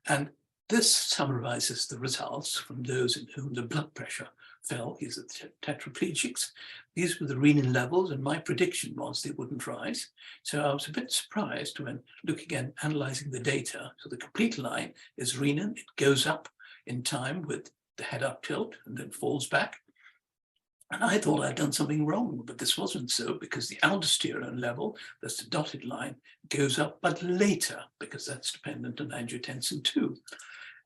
And this summarizes the results from those in whom the blood pressure fell. These are the tetraplegics. These were the renin levels, and my prediction was they wouldn't rise. So I was a bit surprised when looking and analyzing the data. So the complete line is renin. It goes up in time with the head up tilt and then falls back. And I thought I'd done something wrong, but this wasn't so, because the aldosterone level, that's the dotted line, goes up, but later, because that's dependent on angiotensin II.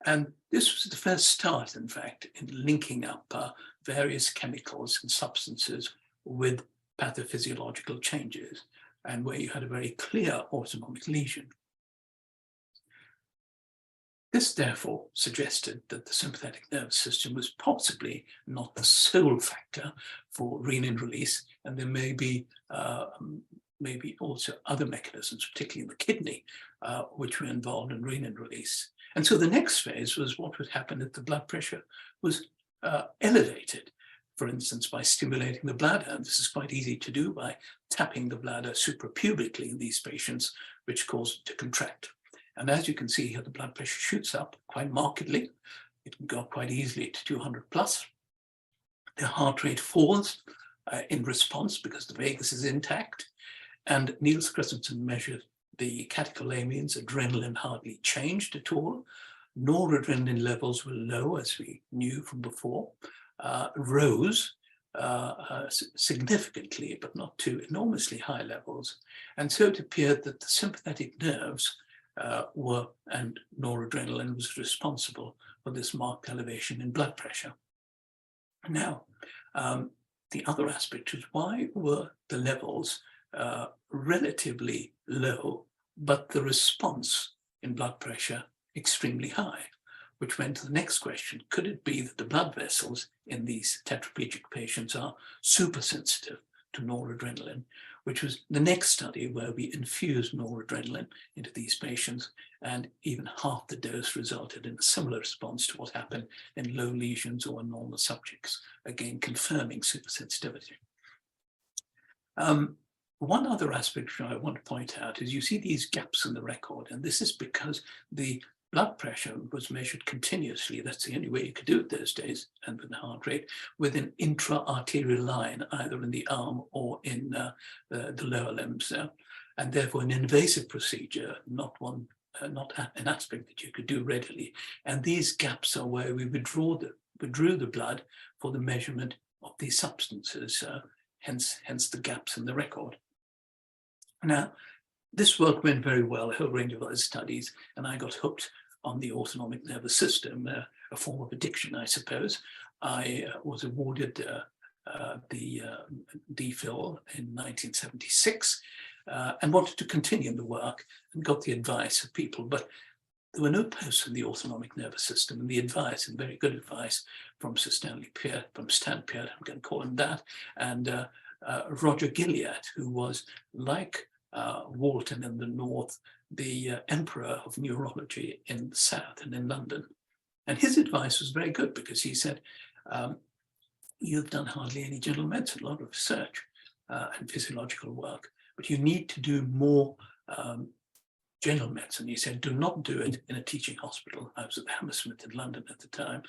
And this was the first start, in fact, in linking up various chemicals and substances with pathophysiological changes, and where you had a very clear autonomic lesion. This therefore suggested that the sympathetic nervous system was possibly not the sole factor for renin release, and there may be maybe also other mechanisms, particularly in the kidney, which were involved in renin release. And so the next phase was what would happen if the blood pressure was elevated, for instance, by stimulating the bladder. And this is quite easy to do by tapping the bladder suprapubically in these patients, which cause it to contract. And as you can see here, the blood pressure shoots up quite markedly. It can go up quite easily to 200 plus. The heart rate falls in response because the vagus is intact. And Niels Christensen measured the catecholamines. Adrenaline hardly changed at all. Noradrenaline levels were low, as we knew from before, rose significantly, but not to enormously high levels. And so it appeared that the sympathetic nerves and noradrenaline was responsible for this marked elevation in blood pressure. Now, the other aspect is, why were the levels relatively low, but the response in blood pressure extremely high? Which went to the next question: could it be that the blood vessels in these tetraplegic patients are supersensitive to noradrenaline? Which was the next study where we infused noradrenaline into these patients, and even half the dose resulted in a similar response to what happened in low lesions or in normal subjects, again confirming supersensitivity. One other aspect which I want to point out is you see these gaps in the record, and this is because the blood pressure was measured continuously. That's the only way you could do it those days, and with the heart rate, with an intra-arterial line, either in the arm or in the lower limbs. And therefore an invasive procedure, not an aspect that you could do readily. And these gaps are where we withdrew the blood for the measurement of these substances, hence the gaps in the record. Now, this work went very well, a whole range of other studies, and I got hooked on the autonomic nervous system, a form of addiction, I suppose. I was awarded the DPhil in 1976 and wanted to continue the work and got the advice of people, but there were no posts in the autonomic nervous system, and the advice, and very good advice, from Sir Stanley Peart, I'm going to call him that, and Roger Gilead, who was, like Walton in the north, the emperor of neurology in the south and in London. And his advice was very good, because he said, you've done hardly any general medicine, a lot of research and physiological work, but you need to do more general medicine. He said, do not do it in a teaching hospital. I was at Hammersmith in London at the time.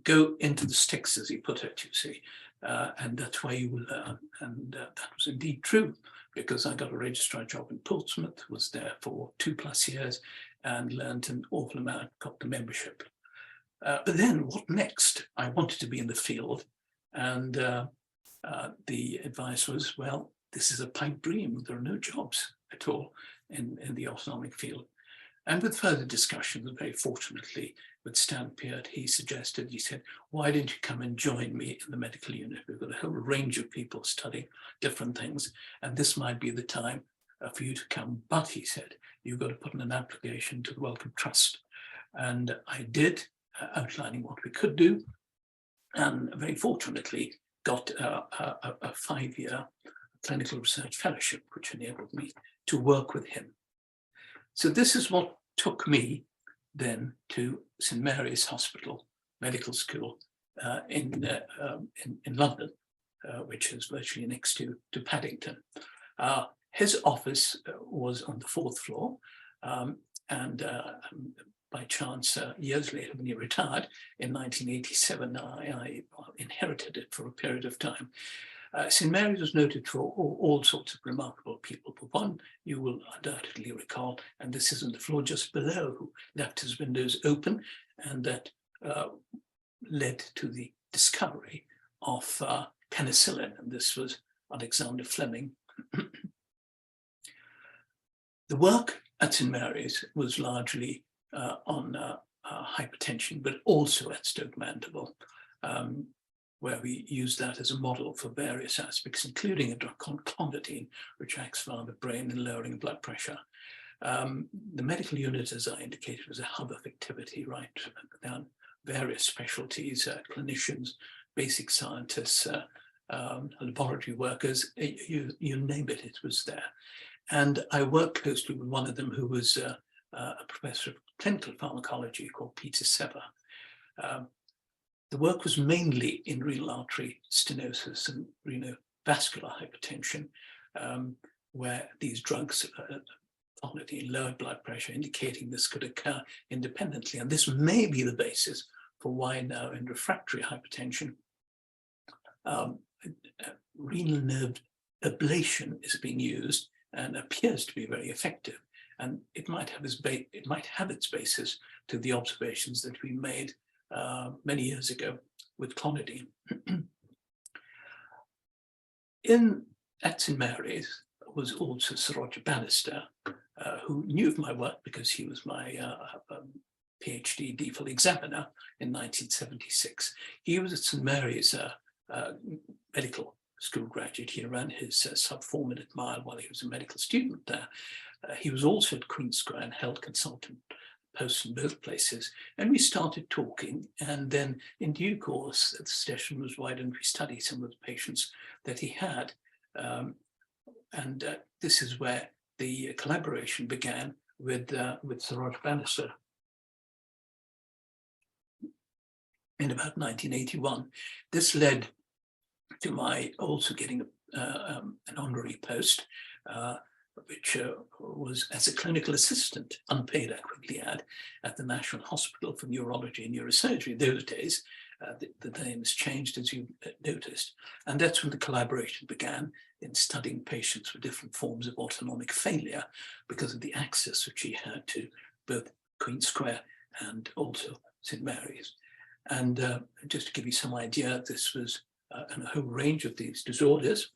Go into the sticks, as he put it, you see, and that's where you will learn. And that was indeed true, because I got a registrar job in Portsmouth, was there for 2+ years, and learned an awful amount, got the membership. But then what next? I wanted to be in the field, and the advice was, well, this is a pipe dream. There are no jobs at all in the autonomic field. And with further discussions, very fortunately, with Stan Peart, he said, why don't you come and join me in the medical unit? We've got a whole range of people studying different things, and this might be the time for you to come. But he said, you've got to put in an application to the Wellcome Trust. And I did, outlining what we could do, and very fortunately got a 5-year clinical research fellowship, which enabled me to work with him. So this is what took me then to St Mary's Hospital Medical School in London, which is virtually next to Paddington. His office was on the 4th floor, and by chance, years later, when he retired in 1987, I inherited it for a period of time. St Mary's was noted for all sorts of remarkable people, but one you will undoubtedly recall, and this is on the floor just below, who left his windows open, and that led to the discovery of penicillin, and this was Alexander Fleming. The work at St Mary's was largely on hypertension, but also at Stoke Mandeville, where we use that as a model for various aspects, including a drug called clonidine, which acts via the brain in lowering blood pressure. The medical unit, as I indicated, was a hub of activity, right down various specialties, clinicians, basic scientists, laboratory workers, you name it, it was there. And I worked closely with one of them, who was a professor of clinical pharmacology called Peter Sever. The work was mainly in renal artery stenosis and renovascular hypertension, where these drugs, clonidine, lowered blood pressure, indicating this could occur independently. And this may be the basis for why now in refractory hypertension, renal nerve ablation is being used and appears to be very effective. And it might have its basis to the observations that we made many years ago with clonidine. At St Mary's was also Sir Roger Bannister, who knew of my work because he was my PhD DPhil examiner in 1976. He was at St Mary's medical school graduate. He ran his sub-4-minute mile while he was a medical student there. He was also at Queen's Square and held consultant posts in both places. And we started talking, and then in due course, the suggestion was, why don't we study some of the patients that he had? This is where the collaboration began with Sir Roger Bannister in about 1981. This led to my also getting an honorary post, which was as a clinical assistant, unpaid, I quickly add, at the National Hospital for Neurology and Neurosurgery. Those days, the name has changed, as you noticed. And that's when the collaboration began in studying patients with different forms of autonomic failure because of the access which he had to both Queen Square and also St. Mary's. And just to give you some idea, this was a whole range of these disorders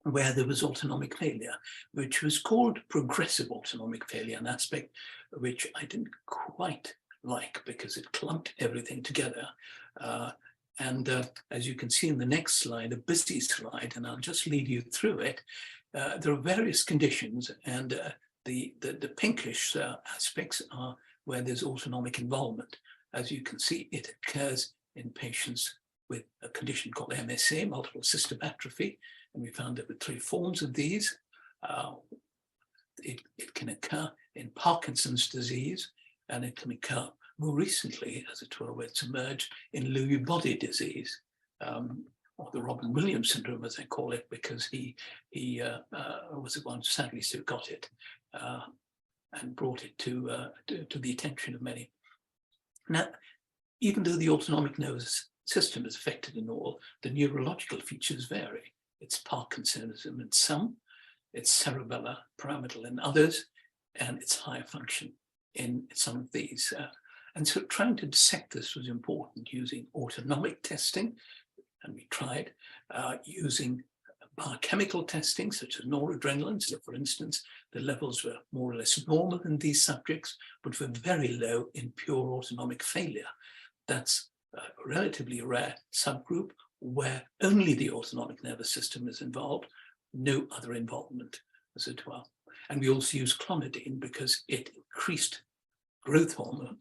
where there was autonomic failure, which was called progressive autonomic failure, an aspect which I didn't quite like because it clumped everything together. As you can see in the next slide, a busy slide, and I'll just lead you through it. There are various conditions, and the pinkish aspects are where there's autonomic involvement. As you can see, it occurs in patients with a condition called MSA, multiple system atrophy, and we found there were 3 forms of these. It can occur in Parkinson's disease, and it can occur more recently, as it were, where it's emerged in Lewy body disease, or the Robin Williams syndrome, as I call it, because he was the one who sadly so got it and brought it to the attention of many. Now, even though the autonomic nervous system is affected in all, the neurological features vary. It's Parkinsonism in some, it's cerebellar pyramidal in others, and it's higher function in some of these. And so trying to dissect this was important using autonomic testing, and we tried using biochemical testing such as noradrenaline. So for instance, the levels were more or less normal in these subjects, but were very low in pure autonomic failure. That's a relatively rare subgroup where only the autonomic nervous system is involved, no other involvement as it were. And we also use clonidine because it increased growth hormone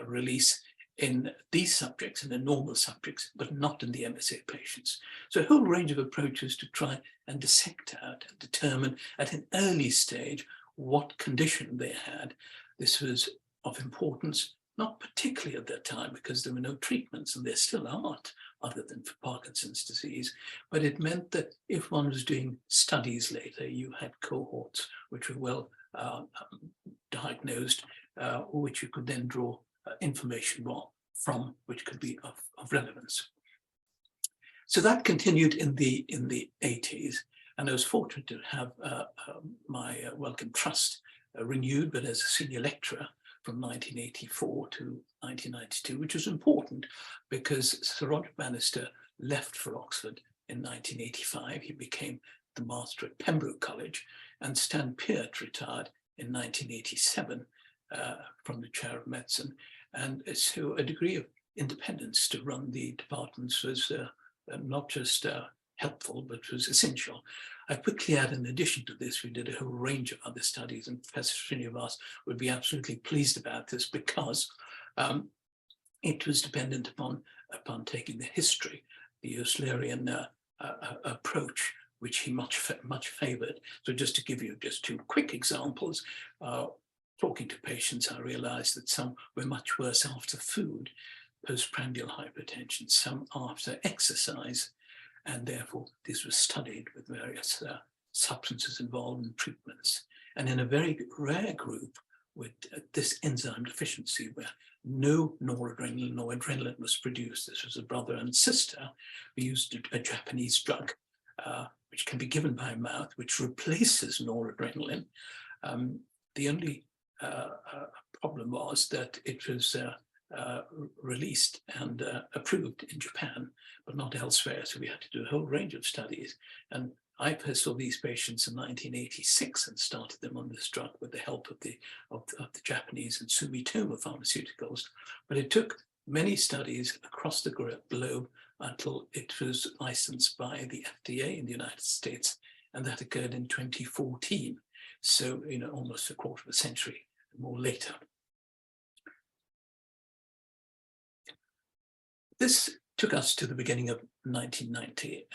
release in these subjects, in the normal subjects, but not in the MSA patients. So a whole range of approaches to try and dissect out and determine at an early stage what condition they had. This was of importance, not particularly at that time because there were no treatments, and there still aren't, other than for Parkinson's disease. But it meant that if one was doing studies later, you had cohorts which were well diagnosed, which you could then draw information from, which could be of relevance. So that continued in the 80s, and I was fortunate to have my Wellcome Trust renewed, but as a senior lecturer from 1984 to 1992, which was important because Sir Roger Bannister left for Oxford in 1985. He became the master at Pembroke College, and Stan Peart retired in 1987 from the chair of medicine. And so a degree of independence to run the departments was not just helpful, but was essential. I quickly add, in addition to this, we did a whole range of other studies, and Professor Srinivas would be absolutely pleased about this because it was dependent upon taking the history, the Euslerian approach, which he much favored. So just to give you just 2 quick examples, talking to patients, I realized that some were much worse after food, postprandial hypertension, some after exercise, and therefore this was studied with various substances involved in treatments. And in a very rare group with this enzyme deficiency where no noradrenaline or adrenaline was produced, this was a brother and sister, we used a Japanese drug, which can be given by mouth, which replaces noradrenaline. The only problem was that it was released and approved in Japan, but not elsewhere. So we had to do a whole range of studies. And I first saw these patients in 1986 and started them on this drug with the help of the Japanese and Sumitomo Pharmaceuticals. But it took many studies across the globe until it was licensed by the FDA in the United States, and that occurred in 2014. So, almost a quarter of a century more later. This took us to the beginning of 1990,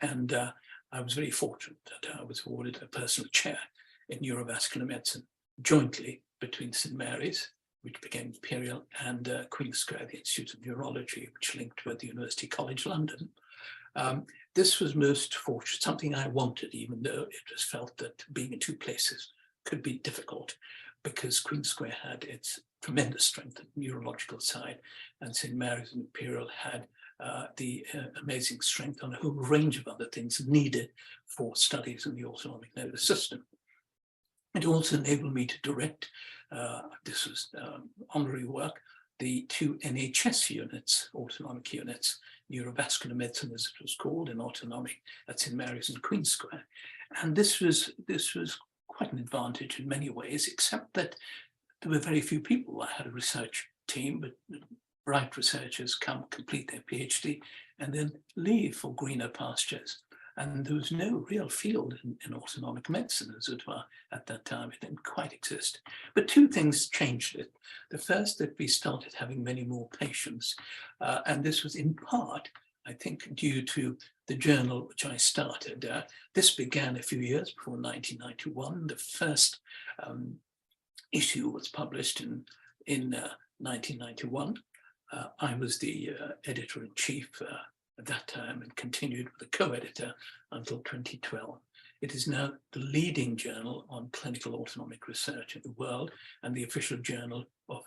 and I was very fortunate that I was awarded a personal chair in neurovascular medicine jointly between St. Mary's, which became Imperial, and Queen Square, the Institute of Neurology, which linked with the University College London. This was most fortunate, something I wanted, even though it was felt that being in two places could be difficult, because Queen Square had its tremendous strength on the neurological side, and St. Mary's and Imperial had the amazing strength on a whole range of other things needed for studies in the autonomic nervous system. It also enabled me to direct, this was honorary work, the two NHS units, autonomic units, neurovascular medicine as it was called, and autonomic at St. Mary's and Queen Square. And this was quite an advantage in many ways, except that there were very few people. I had a research team, but bright researchers come, complete their PhD, and then leave for greener pastures. And there was no real field in autonomic medicine, as it were, at that time. It didn't quite exist. But two things changed it. The first, that we started having many more patients. And this was in part, I think, due to the journal which I started. This began a few years before 1991. The first issue was published in 1991. I was the editor-in-chief at that time and continued with the co-editor until 2012. It is now the leading journal on clinical autonomic research in the world and the official journal of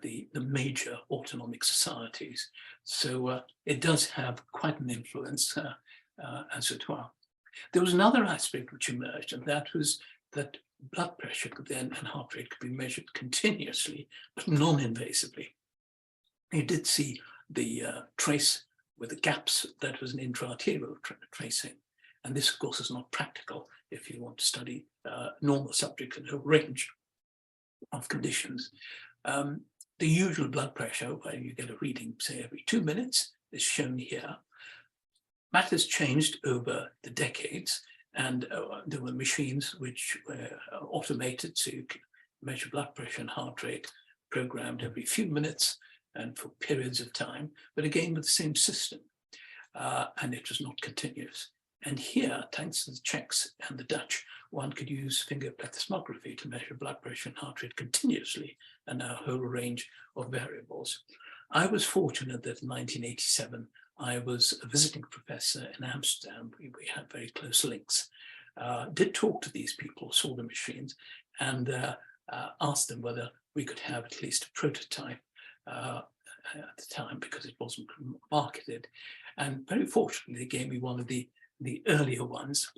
the major autonomic societies. So it does have quite an influence, as it were. There was another aspect which emerged, and that was that blood pressure could then and heart rate could be measured continuously, but non-invasively. You did see the trace with the gaps. That was an intra-arterial tracing. And this, of course, is not practical if you want to study normal subjects in a range of conditions. The usual blood pressure, where you get a reading, say, every 2 minutes, is shown here. Matters changed over the decades, and there were machines which were automated to measure blood pressure and heart rate, programmed every few minutes and for periods of time, but again with the same system, and it was not continuous. And here, thanks to the Czechs and the Dutch, one could use finger plethysmography to measure blood pressure and heart rate continuously, and a whole range of variables. I was fortunate that in 1987, I was a visiting professor in Amsterdam. We had very close links. Did talk to these people, saw the machines, and asked them whether we could have at least a prototype at the time, because it wasn't marketed. And very fortunately, they gave me one of the earlier ones.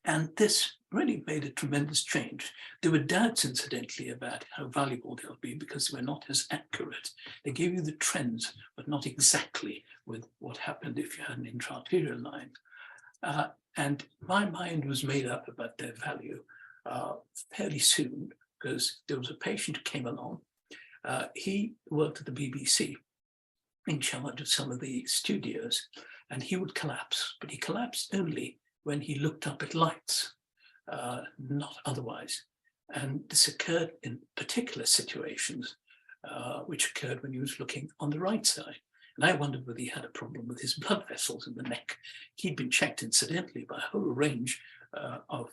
And this really made a tremendous change. There were doubts, incidentally, about how valuable they'll be because they were not as accurate. They gave you the trends, but not exactly with what happened if you had an intra-arterial line. And my mind was made up about their value fairly soon, because there was a patient who came along. He worked at the BBC in charge of some of the studios, and he would collapse, but he collapsed only when he looked up at lights, not otherwise. And this occurred in particular situations, which occurred when he was looking on the right side. And I wondered whether he had a problem with his blood vessels in the neck. He'd been checked incidentally by a whole range of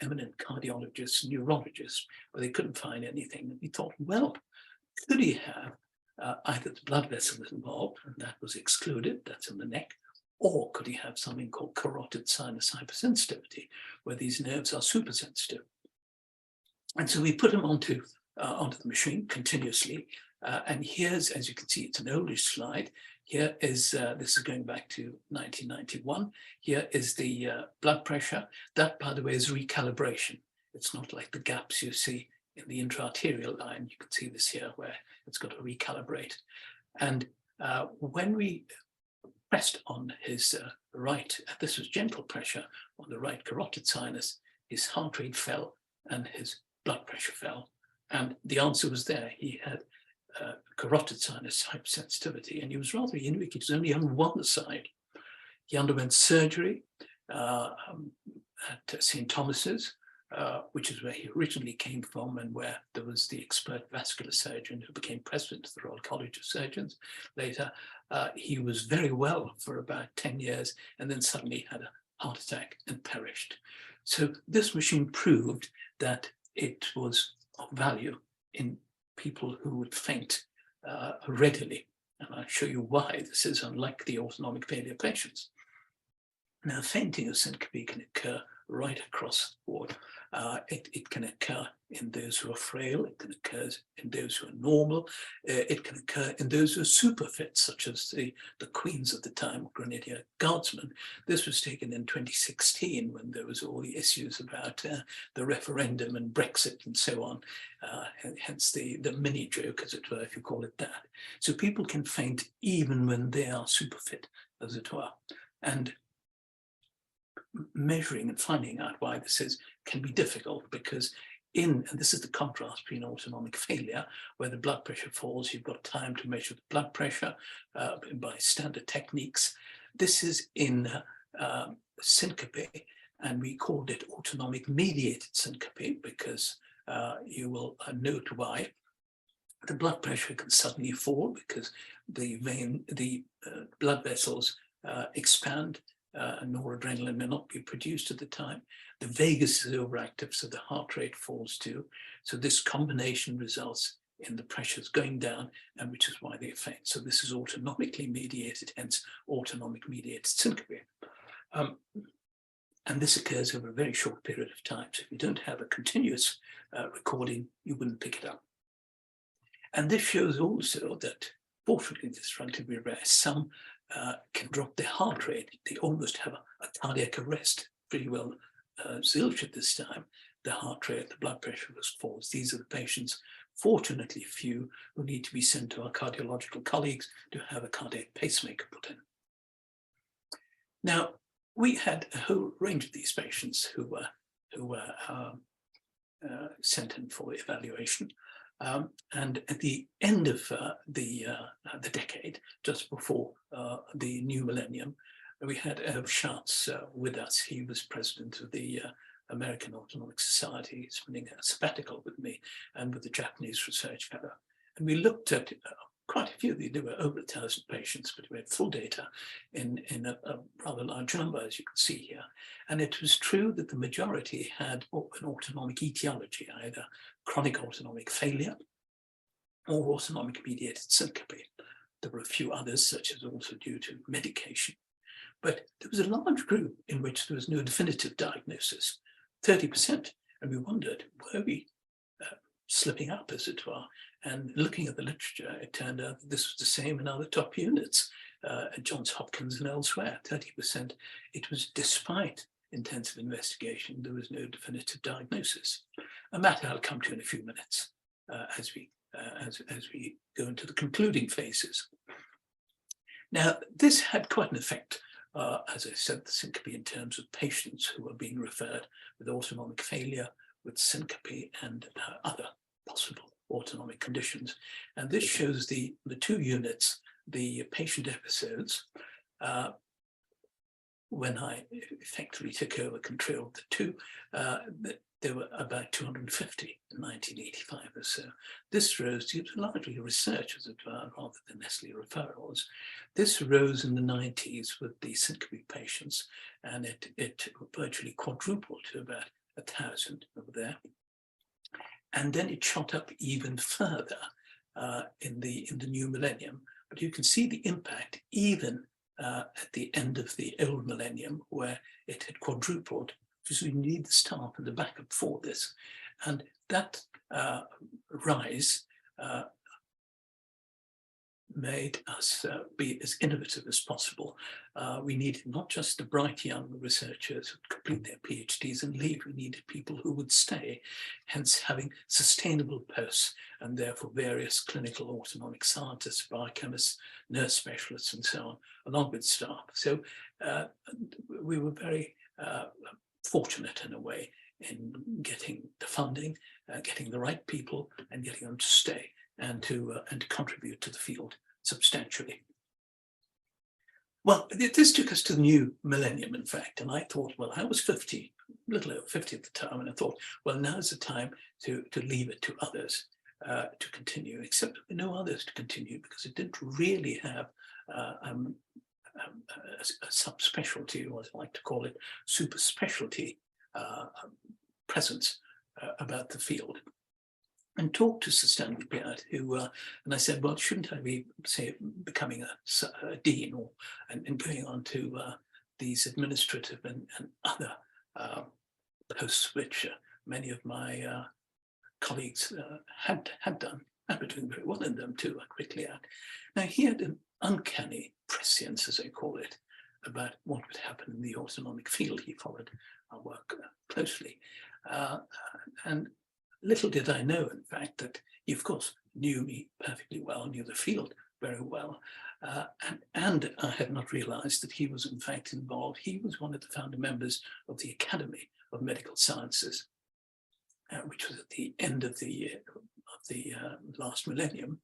eminent cardiologists, neurologists, but they couldn't find anything. And he thought, well, could he have either the blood vessels involved, and that was excluded, that's in the neck, or could he have something called carotid sinus hypersensitivity, where these nerves are supersensitive? And so we put him onto the machine continuously. And here's, as you can see, it's an oldish slide. Here is, this is going back to 1991. Here is the blood pressure. That, by the way, is recalibration. It's not like the gaps you see in the intra-arterial line. You can see this here where it's got to recalibrate. And when we pressed on his right, this was gentle pressure on the right carotid sinus, his heart rate fell and his blood pressure fell. And the answer was there. He had carotid sinus hypersensitivity, and he was rather unique. He was only on one side. He underwent surgery at St. Thomas's, which is where he originally came from, and where there was the expert vascular surgeon who became president of the Royal College of Surgeons later. He was very well for about 10 years, and then suddenly had a heart attack and perished. So this machine proved that it was of value in people who would faint readily. And I'll show you why this is unlike the autonomic failure patients. Now, fainting or syncope can occur right across the board. It can occur in those who are frail, it can occur in those who are normal, it can occur in those who are super fit, such as the queens at the time, Grenadier Guardsmen. This was taken in 2016 when there was all the issues about the referendum and Brexit and so on, hence the mini joke, as it were, if you call it that. So people can faint even when they are super fit, as it were. And measuring and finding out why this is can be difficult, because and this is the contrast between autonomic failure, where the blood pressure falls, you've got time to measure the blood pressure by standard techniques. This is in syncope, and we called it autonomic mediated syncope because you will note why. The blood pressure can suddenly fall because the blood vessels expand. Noradrenaline may not be produced at the time. The vagus is overactive, so the heart rate falls too. So this combination results in the pressures going down, and which is why they faint. So this is autonomically mediated, hence autonomic mediated syncope. And this occurs over a very short period of time. So if you don't have a continuous recording, you wouldn't pick it up. And this shows also that, fortunately, this is relatively rare. Some can drop their heart rate. They almost have a cardiac arrest, pretty well zilch at this time. The heart rate, the blood pressure falls. These are the patients, fortunately few, who need to be sent to our cardiological colleagues to have a cardiac pacemaker put in. Now, we had a whole range of these patients who were sent in for evaluation. And at the end of the decade, just before the new millennium, we had Irv Schatz with us. He was president of the American Autonomic Society, spending a sabbatical with me and with the Japanese research fellow. And we looked at quite a few. There were over 1,000 patients, but we had full data in a rather large number, as you can see here. And it was true that the majority had an autonomic etiology, either chronic autonomic failure or autonomic mediated syncope. There were a few others, such as also due to medication. But there was a large group in which there was no definitive diagnosis, 30%. And we wondered, were we slipping up, as it were? And looking at the literature, it turned out that this was the same in other top units, at Johns Hopkins and elsewhere, 30%. It was despite intensive investigation, there was no definitive diagnosis. A matter I'll come to in a few minutes as we go into the concluding phases. Now, this had quite an effect, as I said, the syncope in terms of patients who were being referred with autonomic failure, with syncope and other possible autonomic conditions. And this shows the two units, the patient episodes, when I effectively took over control of the two. There were about 250 in 1985 or so. This rose due to largely research, as it were, rather than necessarily referrals. This rose in the 90s with the syncope patients, and it virtually quadrupled to about 1,000 over there. And then it shot up even further in the new millennium. But you can see the impact even at the end of the old millennium, where it had quadrupled, because we need the staff and the backup for this. And that rise made us be as innovative as possible. We needed not just the bright young researchers who would complete their PhDs and leave, we needed people who would stay, hence having sustainable posts, and therefore various clinical autonomic scientists, biochemists, nurse specialists, and so on, along with staff. So we were very fortunate in a way in getting the funding, getting the right people, and getting them to stay and to contribute to the field substantially. Well, this took us to the new millennium, in fact, and I thought, well, I was 50, a little over 50 at the time, and I thought, well, now's the time to leave it to others to continue, except there were no others to continue, because it didn't really have a subspecialty, or as I like to call it, super specialty presence about the field, and talked to Sir Stanley Beard, who, and I said, well, shouldn't I be, say, becoming a dean or and going on to these administrative and other posts, which many of my colleagues had done, and were doing very well in them too, I quickly add. Now, he had an uncanny prescience, as they call it, about what would happen in the autonomic field. He followed our work closely. And little did I know, in fact, that he, of course, knew me perfectly well, knew the field very well. And I had not realized that he was, in fact, involved. He was one of the founder members of the Academy of Medical Sciences, which was at the end of the last millennium.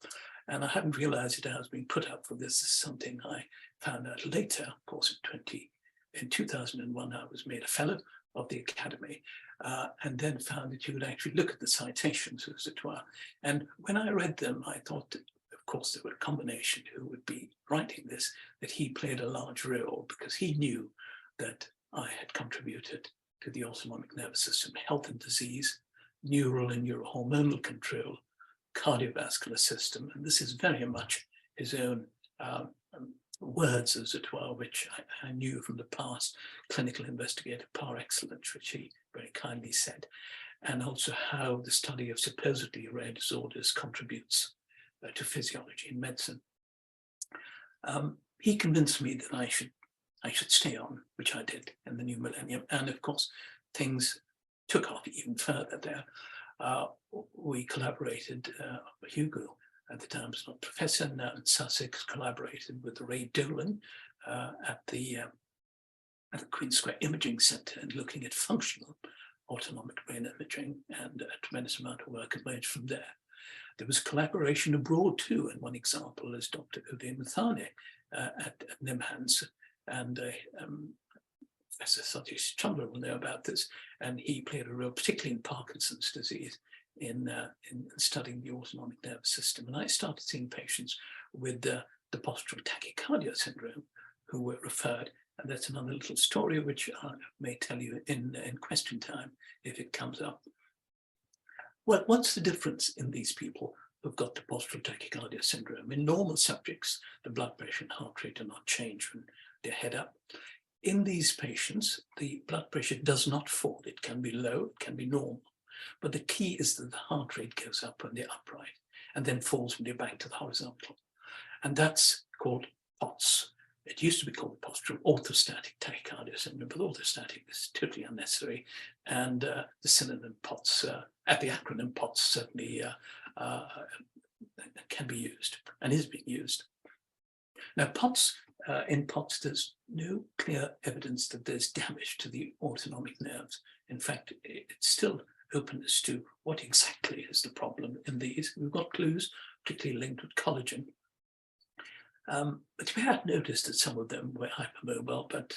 And I hadn't realized that I was being put up for this. This is something I found out later. Of course, in 2001, I was made a fellow of the Academy, and then found that you would actually look at the citations, as it were. And when I read them, I thought that, of course, there were a combination who would be writing this, that he played a large role because he knew that I had contributed to the autonomic nervous system, health and disease, neural and neurohormonal control, cardiovascular system. And this is very much his own words, as it were, which I knew from the past, clinical investigator par excellence, which he very kindly said, and also how the study of supposedly rare disorders contributes to physiology in medicine. He convinced me that I should stay on, which I did in the new millennium. And of course, things took off even further there. We collaborated, Hugo at the time was not professor, now in Sussex, collaborated with Ray Dolan at the Queen Square Imaging Centre and looking at functional autonomic brain imaging, and a tremendous amount of work emerged from there. There was collaboration abroad too, and one example is Dr. Uday Muthane at NIMHANS, and Professor Satish Chandra will know about this, and he played a role, particularly in Parkinson's disease, in studying the autonomic nervous system. And I started seeing patients with the postural tachycardia syndrome who were referred, and that's another little story which I may tell you in question time if it comes up. Well, what's the difference in these people who've got the postural tachycardia syndrome? In normal subjects, the blood pressure and heart rate do not change when they're head up. In these patients, the blood pressure does not fall. It can be low, it can be normal. But the key is that the heart rate goes up when they're upright and then falls when they're back to the horizontal. And that's called POTS. It used to be called postural orthostatic tachycardia syndrome, but orthostatic is totally unnecessary. And the synonym POTS, the acronym POTS certainly can be used and is being used. Now, POTS, in POTS, there's no clear evidence that there's damage to the autonomic nerves. In fact, it's still open as to what exactly is the problem in these. We've got clues, particularly linked with collagen. But we had noticed that some of them were hypermobile, but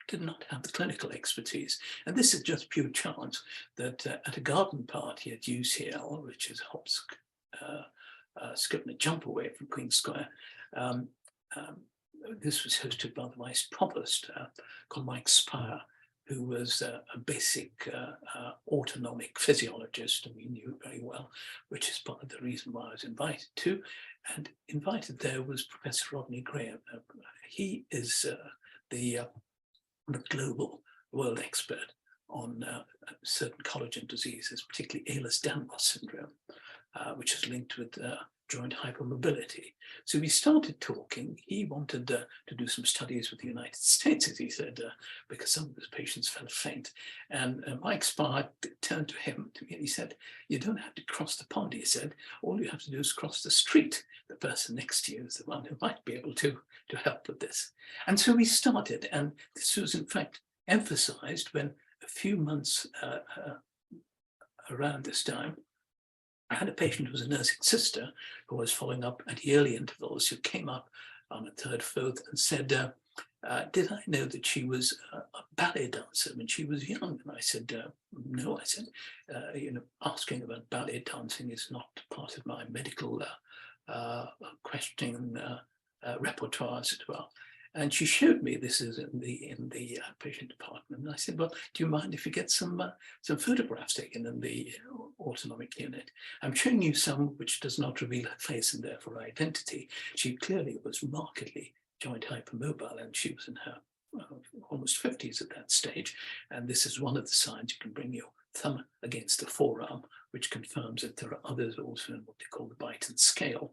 did not have the clinical expertise. And this is just pure chance that at a garden party at UCL, which is Hop's skip and a jump away from Queen Square, this was hosted by the Vice Provost called Mike Spire, who was a basic autonomic physiologist, and we knew very well, which is part of the reason why I was invited to. And invited there was Professor Rodney Graham. He is the global world expert on certain collagen diseases, particularly Ehlers-Danlos syndrome, which is linked with joint hypermobility. So we started talking. He wanted to do some studies with the United States, as he said, because some of his patients fell faint. And Mike Spire turned to me and he said, "You don't have to cross the pond," he said. "All you have to do is cross the street. The person next to you is the one who might be able to help with this." And so we started, and this was in fact emphasized when a few months around this time, I had a patient who was a nursing sister who was following up at yearly intervals, who came up on a third, fourth and said, did I know that she was a ballet dancer when she was young? And I said, no. I said, asking about ballet dancing is not part of my medical questioning repertoire, as it were. And she showed me, this is in the patient department. And I said, well, do you mind if you get some photographs taken in the autonomic unit? I'm showing you some which does not reveal her face and therefore identity. She clearly was markedly joint hypermobile, and she was in her almost 50s at that stage. And this is one of the signs. You can bring your thumb against the forearm, which confirms that there are others also in what they call the bite and scale.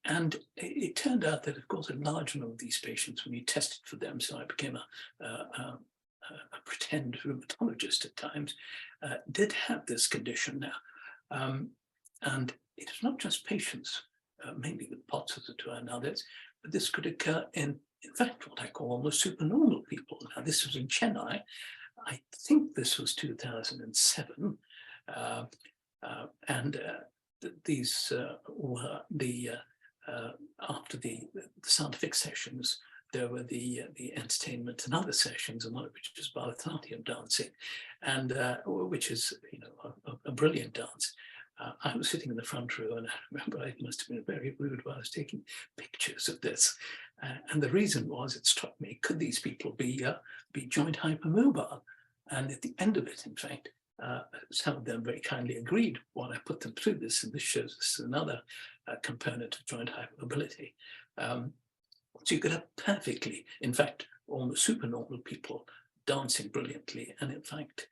And it turned out that, of course, a large number of these patients, when you tested for them, so I became a pretend rheumatologist at times, did have this condition now. And it's not just patients, mainly with POTS and others, but this could occur in fact, what I call almost supernormal people. Now, this was in Chennai. I think this was 2007. These were after the scientific sessions, there were the entertainment and other sessions, and one of which was Bharatanatyam dancing, and which is, you know, a brilliant dance. I was sitting in the front row, and I remember I must have been very rude while I was taking pictures of this. And the reason was, it struck me, could these people be joint hypermobile? And at the end of it, in fact, some of them very kindly agreed while I put them through this, and this shows us another component of joint hypermobility. So you could have perfectly, in fact, almost supernormal people dancing brilliantly, and in fact,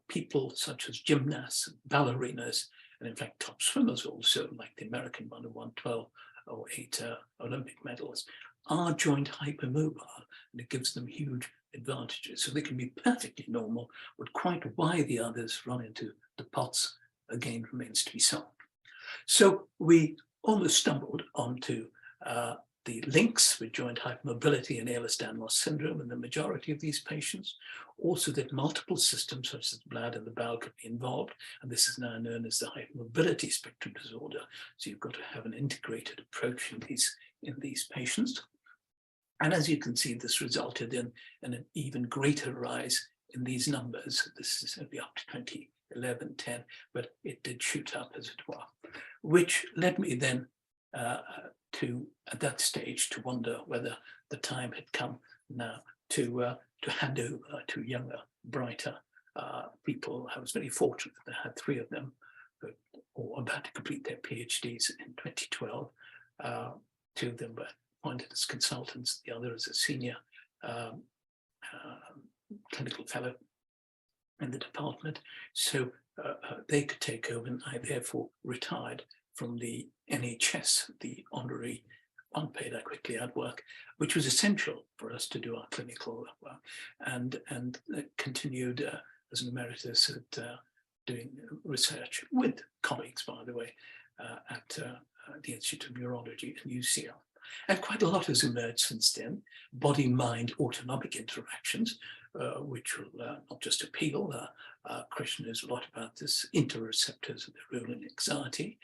people such as gymnasts, ballerinas, and in fact, top swimmers also, like the American one who won 12 or 8 Olympic medals, are joint hypermobile, and it gives them huge advantages. So they can be perfectly normal, but quite why the others run into the POTS, again, remains to be solved. So we almost stumbled onto the links with joint hypermobility and Ehlers-Danlos syndrome in the majority of these patients. Also that multiple systems such as the bladder and the bowel could be involved, and this is now known as the hypermobility spectrum disorder. So you've got to have an integrated approach in these patients. And as you can see, this resulted in an even greater rise in these numbers. This is only up to 2011, 10, but it did shoot up as it were, which led me then to, at that stage, to wonder whether the time had come now to hand over to younger, brighter people. I was very fortunate that I had 3 of them who were about to complete their PhDs in 2012. 2 of them were appointed as consultants, the other as a senior clinical fellow in the department. So they could take over, and I therefore retired from the NHS, the honorary unpaid, I quickly add work, which was essential for us to do our clinical work, and continued as an emeritus at doing research with colleagues, by the way, at the Institute of Neurology at UCL. And quite a lot has emerged since then, body-mind autonomic interactions, which will not just appeal, Krishna knows a lot about this, interoceptors and their role in anxiety.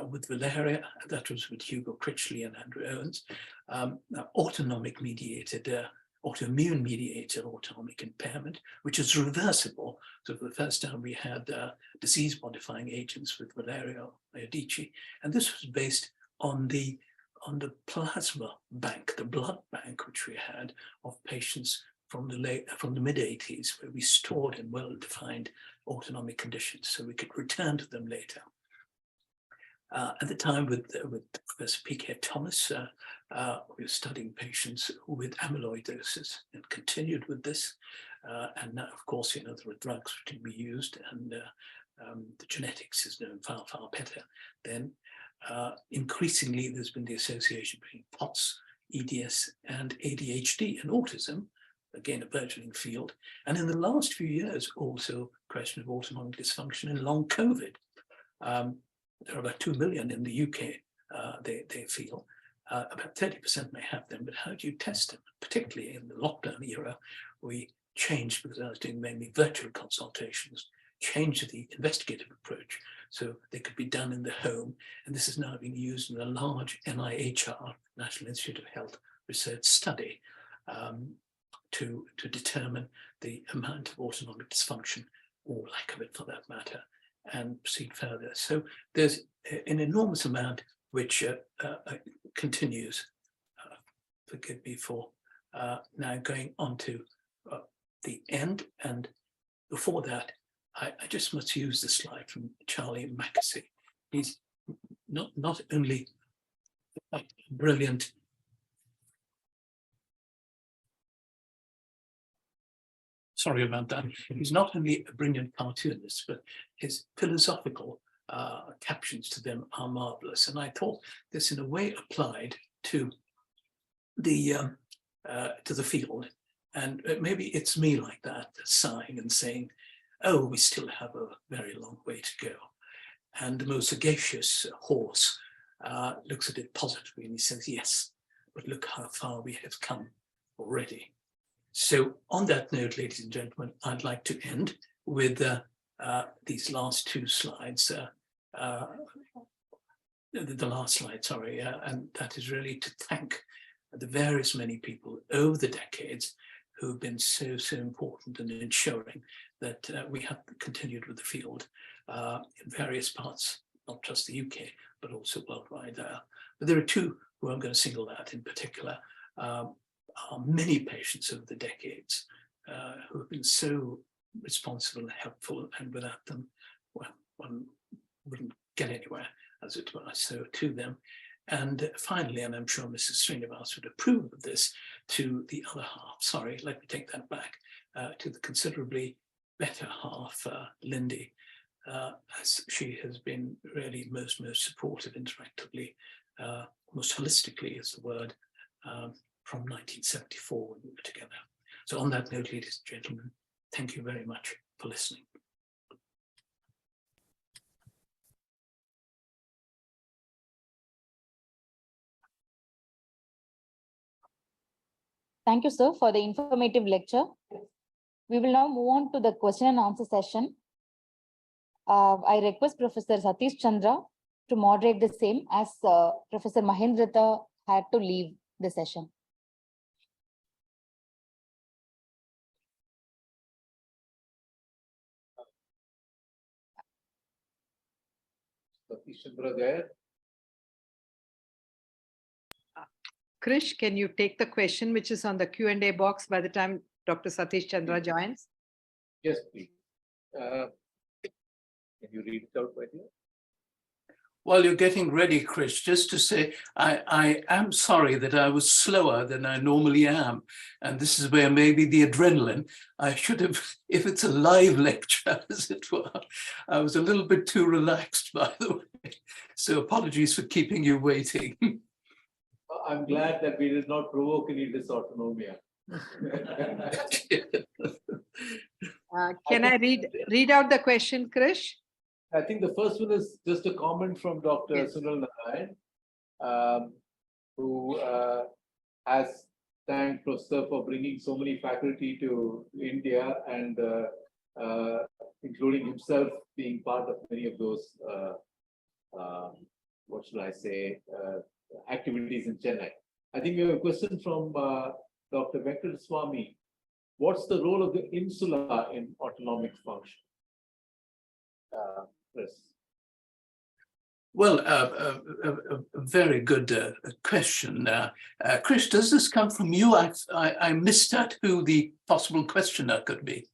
With Valeria, that was with Hugo Critchley and Andrew Owens, autonomic mediated, autoimmune mediated autonomic impairment, which is reversible. So for the first time we had disease modifying agents with Valeria Medici, and this was based on the plasma bank, the blood bank, which we had of patients from the mid-80s, where we stored in well-defined autonomic conditions, so we could return to them later. At the time with Professor P.K. Thomas, we were studying patients with amyloidosis and continued with this. And now, of course, you know, there are drugs which can be used, and the genetics is known far, far better. Then increasingly, there's been the association between POTS, EDS, and ADHD and autism, again, a burgeoning field. And in the last few years, also question of autonomic dysfunction in long COVID. There are about 2 million in the UK, they feel. About 30% may have them, but how do you test them? Particularly in the lockdown era, we changed, because I was doing mainly virtual consultations, changed the investigative approach so they could be done in the home. And this is now being used in a large NIHR, National Institute of Health research study, to determine the amount of autonomic dysfunction, or lack of it for that matter, and proceed further. So there's an enormous amount which continues forgive me for now going on to the end. And before that, I just must use the slide from Charlie Mackesy. He's not only a brilliant sorry about that. He's not only a brilliant cartoonist, but his philosophical captions to them are marvelous. And I thought this in a way applied to the field. And maybe it's me like that, sighing and saying, oh, we still have a very long way to go. And the most sagacious horse looks at it positively and he says, yes, but look how far we have come already. So on that note, ladies and gentlemen, I'd like to end with these last two slides, the last slide, sorry, and that is really to thank the various many people over the decades who've been so important in ensuring that we have continued with the field in various parts, not just the UK, but also worldwide. But there are two who I'm going to single out in particular. Are many patients over the decades who have been so responsible and helpful, and without them, well, one wouldn't get anywhere, as it were. So to them. And finally, and I'm sure Mrs. Srinivas would approve of this, to the other half, sorry, let me take that back, to the considerably better half, Lindy, as she has been really most supportive interactively, most holistically is the word, from 1974 when we were together. So on that note, ladies and gentlemen, thank you very much for listening. Thank you, sir, for the informative lecture. We will now move on to the question and answer session. I request Professor Satish Chandra to moderate the same, as Professor Mahendrata had to leave the session. Satish Chandra there. Krish, can you take the question which is on the Q&A box by the time Dr. Satish Chandra joins? Yes, please. Can you read it out, my dear? While you're getting ready, Krish, just to say, I am sorry that I was slower than I normally am. And this is where maybe the adrenaline, I should have, if it's a live lecture, as it were, I was a little bit too relaxed, by the way. So apologies for keeping you waiting. I'm glad that we did not provoke any dysautonomia. Can I read out the question, Krish? I think the first one is just a comment from Dr. Yes. Sunil Narayan, who has thanked Professor for bringing so many faculty to India, and including himself being part of many of those, what should I say, activities in Chennai. I think we have a question from Dr. Venkataswamy. What's the role of the insula in autonomic function? Chris. Well, a very good question. Chris, does this come from you? I missed out who the possible questioner could be.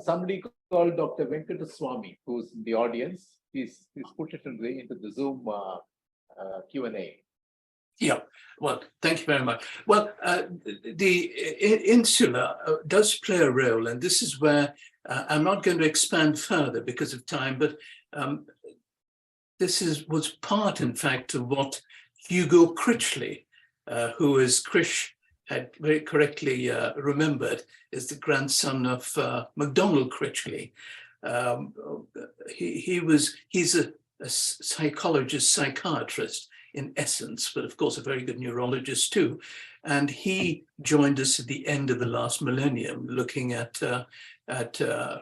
Somebody called Dr. Venkataswamy, who's in the audience. He's put it into the Zoom Q&A. Yeah, well, thank you very much. Well, the insula does play a role, and this is where I'm not going to expand further because of time, but this was part, in fact, of what Hugo Critchley, who, as Krish had very correctly remembered, is the grandson of MacDonald Critchley. He's a psychologist, psychiatrist in essence, but of course a very good neurologist too. And he joined us at the end of the last millennium, looking at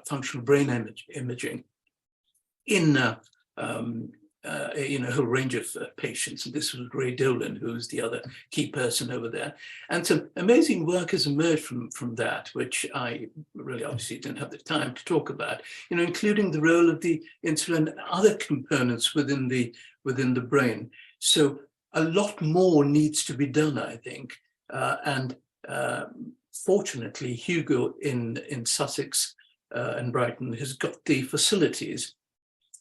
functional brain imaging in a whole range of patients. And this was Ray Dolan, who's the other key person over there. And some amazing work has emerged from that, which I really obviously didn't have the time to talk about, including the role of the insulin and other components within the brain. So a lot more needs to be done, I think. And fortunately, Hugo in Sussex and Brighton has got the facilities.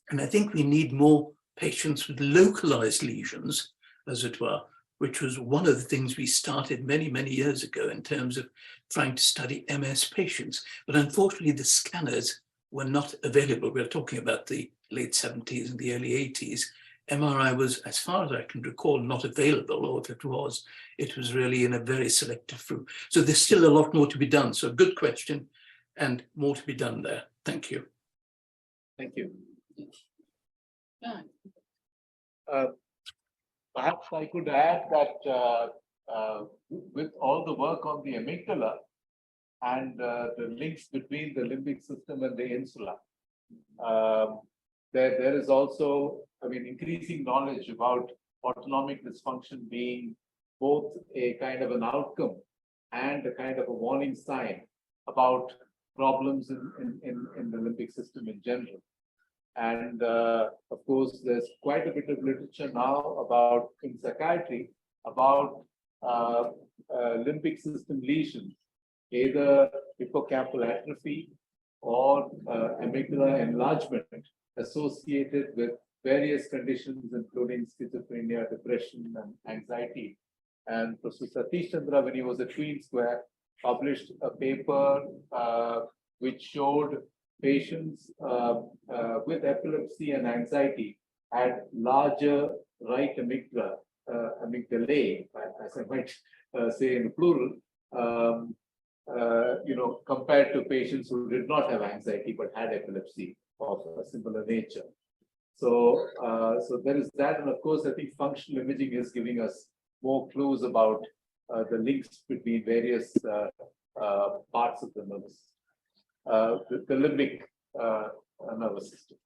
And I think we need more patients with localized lesions, as it were, which was one of the things we started many, many years ago in terms of trying to study MS patients. But unfortunately, the scanners were not available. We're talking about the late 70s and the early 80s. MRI was, as far as I can recall, not available, or if it was really in a very selective group. So there's still a lot more to be done. So good question, and more to be done there. Thank you. Thank you. Perhaps I could add that with all the work on the amygdala and the links between the limbic system and the insula, there is also, increasing knowledge about autonomic dysfunction being both a kind of an outcome and a kind of a warning sign about problems in the limbic system in general. And of course, there's quite a bit of literature now about, in psychiatry, about limbic system lesions, either hippocampal atrophy or amygdala enlargement associated with various conditions, including schizophrenia, depression, and anxiety. And Professor Satish Chandra, when he was at Queen Square, published a paper which showed patients with epilepsy and anxiety had larger right amygdala, amygdalae, as I might say in the plural, compared to patients who did not have anxiety but had epilepsy of a similar nature. So, so there is that, and of course, I think functional imaging is giving us more clues about the links between various parts of the nervous, the limbic nervous system.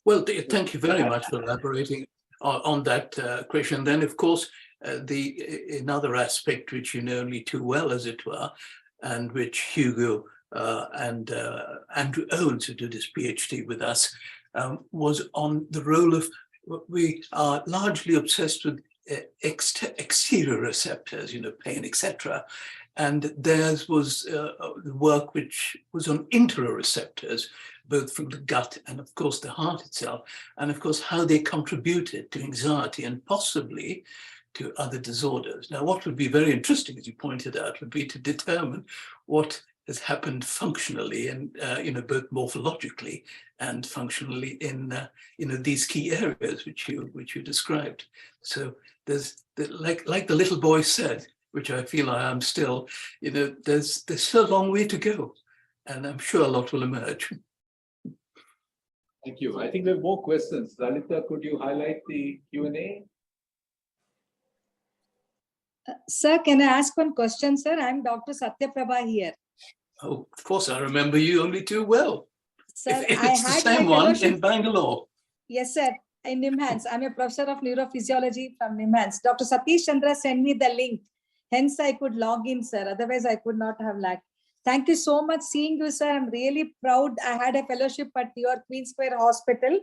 Well, thank you very much for elaborating on that, Krish. And then, of course, another aspect which you know only too well, as it were, and which Hugo and Andrew Owens, who did his PhD with us, was on the role of, we are largely obsessed with exterior receptors, pain, etc. And theirs was work which was on interoreceptors, both from the gut and, of course, the heart itself, and, of course, how they contributed to anxiety and possibly to other disorders. Now, what would be very interesting, as you pointed out, would be to determine what has happened functionally and, both morphologically and functionally in, these key areas which you described. So there's, like the little boy said, which I feel I am still, there's still a long way to go, and I'm sure a lot will emerge. Thank you. I think we have more questions. Lalita, could you highlight the Q&A? Sir, can I ask one question, sir? I'm Dr. Satyaprabha here. Oh, of course, I remember you only too well. Sir, if it's the same one in Bangalore. Yes, sir. In NIMHANS. I'm a professor of neurophysiology from NIMHANS. Dr. Satish Chandra sent me the link. Hence, I could log in, sir. Otherwise, I could not have lagged. Thank you so much seeing you, sir. I'm really proud. I had a fellowship at your Queen Square Hospital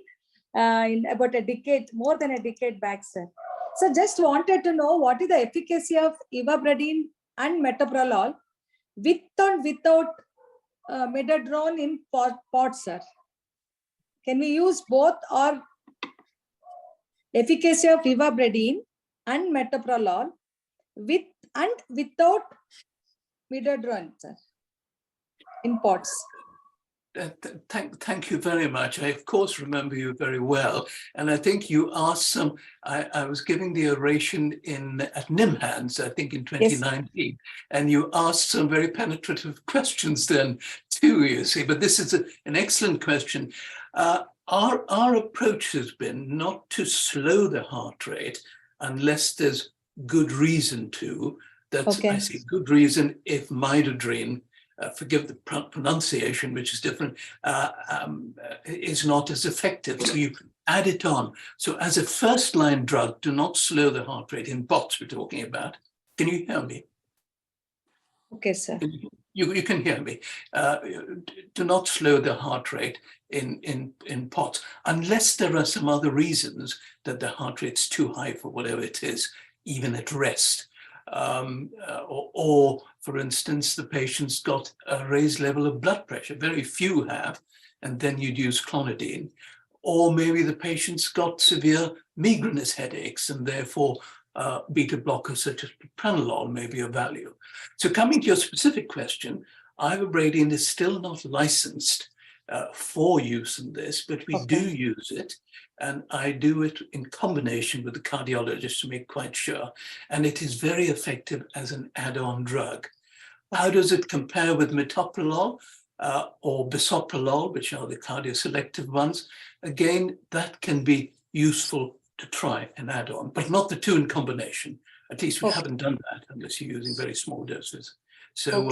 in about a decade, more than a decade back, sir. So just wanted to know what is the efficacy of ivabradine and metoprolol with or without midodrone in POTS, sir. Can we use both, or efficacy of ivabradine and metoprolol with and without midodrone, sir, in POTS? Thank you very much. I, of course, remember you very well. And I think you asked some, I was giving the oration at NIMHANS, I think in 2019, yes. And you asked some very penetrative questions then too, you see. But this is an excellent question. Our approach has been not to slow the heart rate unless there's good reason to. That's, okay. I say good reason if midodrine, forgive the pronunciation, which is different, is not as effective. So you add it on. So as a first-line drug, do not slow the heart rate in POTS we're talking about. Can you hear me? Okay, sir. You can hear me. Do not slow the heart rate in POTS unless there are some other reasons that the heart rate's too high for whatever it is, even at rest. or, for instance, the patient's got a raised level of blood pressure. Very few have, and then you'd use clonidine. Or maybe the patient's got severe migrainous headaches, and therefore beta blockers such as propranolol may be of value. So coming to your specific question, ivermectin is still not licensed for use in this, but we do use it. And I do it in combination with the cardiologist to make quite sure. And it is very effective as an add-on drug. How does it compare with metoprolol or bisoprolol, which are the cardioselective ones? Again, that can be useful to try and add on, but not the two in combination. At least we haven't done that unless you're using very small doses. So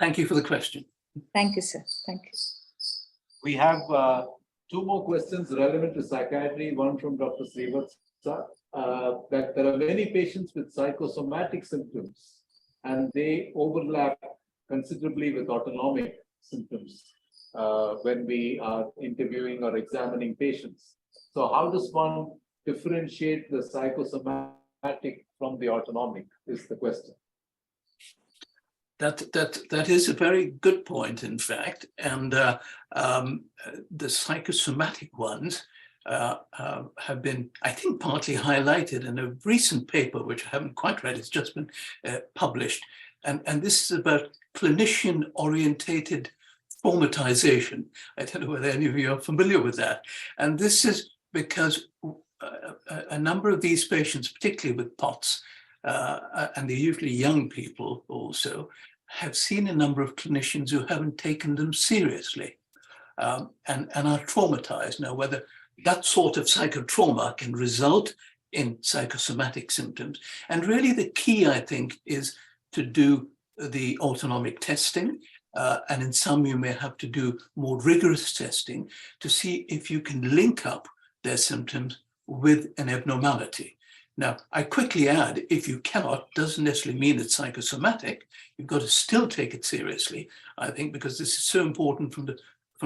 thank you for the question. Thank you, sir. Thank you. We have two more questions relevant to psychiatry, one from Dr. Srinivas, that there are many patients with psychosomatic symptoms and they overlap considerably with autonomic symptoms when we are interviewing or examining patients. So how does one differentiate the psychosomatic from the autonomic is the question. That is a very good point, in fact, and the psychosomatic ones have been, I think, partly highlighted in a recent paper, which I haven't quite read. It's just been published, and this is about clinician-orientated traumatization. I don't know whether any of you are familiar with that, and this is because a number of these patients, particularly with POTS, and they're usually young people also, have seen a number of clinicians who haven't taken them seriously and are traumatized. Now, whether that sort of psychotrauma can result in psychosomatic symptoms. And really the key, I think, is to do the autonomic testing. And in some, you may have to do more rigorous testing to see if you can link up their symptoms with an abnormality. Now, I quickly add, if you cannot, doesn't necessarily mean it's psychosomatic. You've got to still take it seriously, I think, because this is so important from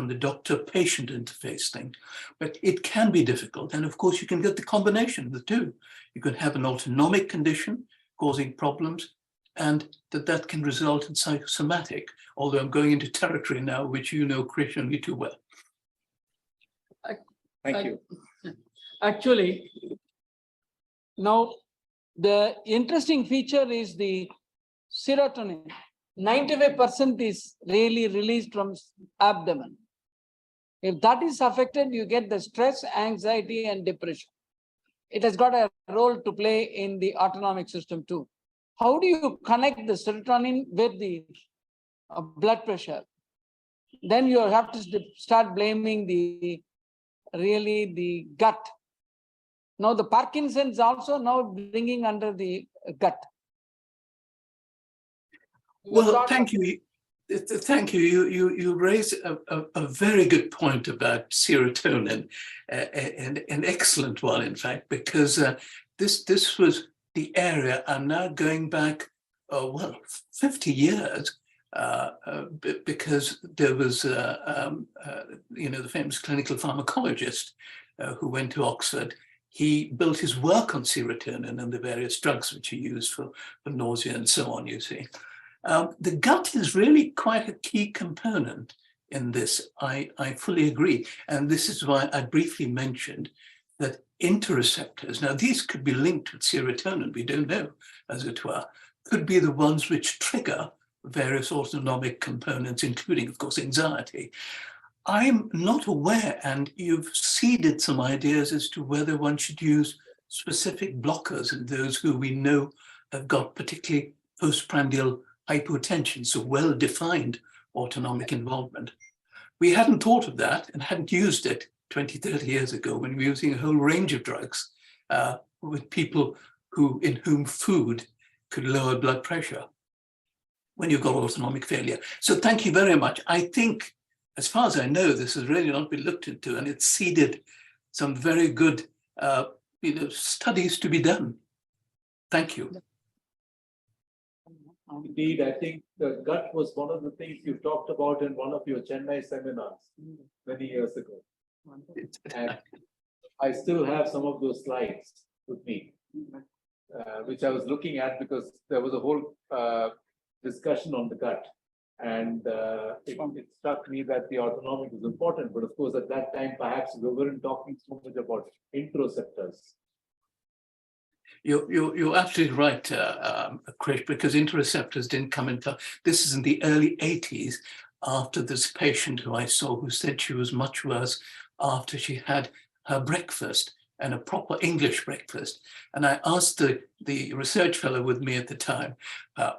the doctor-patient interface thing. But it can be difficult. And of course, you can get the combination of the two. You can have an autonomic condition causing problems, and that can result in psychosomatic, although I'm going into territory now, which you know, Krish, only too well. Thank you. Actually, now the interesting feature is the serotonin. 95% is really released from abdomen. If that is affected, you get the stress, anxiety, and depression. It has got a role to play in the autonomic system too. How do you connect the serotonin with the blood pressure? Then you have to start blaming the gut. Now the Parkinson's also now bringing under the gut. Well, thank you. Thank you. You raise a very good point about serotonin, an excellent one, in fact, because this was the area, and now going back, 50 years, because there was, the famous clinical pharmacologist who went to Oxford. He built his work on serotonin and the various drugs which he used for nausea and so on, you see. The gut is really quite a key component in this. I fully agree. And this is why I briefly mentioned that interoceptors, now these could be linked with serotonin, we don't know, as it were, could be the ones which trigger various autonomic components, including, of course, anxiety. I'm not aware, and you've seeded some ideas as to whether one should use specific blockers in those who we know have got particularly postprandial hypotension, so well-defined autonomic involvement. We hadn't thought of that and hadn't used it 20, 30 years ago when we were using a whole range of drugs with people in whom food could lower blood pressure when you've got autonomic failure. So thank you very much. I think, as far as I know, this has really not been looked into, and it's seeded some very good studies to be done. Thank you. Indeed, I think the gut was one of the things you talked about in one of your Chennai seminars many years ago. And I still have some of those slides with me. which I was looking at because there was a whole discussion on the gut. And it struck me that the autonomic is important, but of course, at that time, perhaps we weren't talking so much about interoceptors. You're absolutely right, Krish, because interoceptors didn't come into, this is in the early 80s, after this patient who I saw who said she was much worse after she had her breakfast, and a proper English breakfast. And I asked the research fellow with me at the time,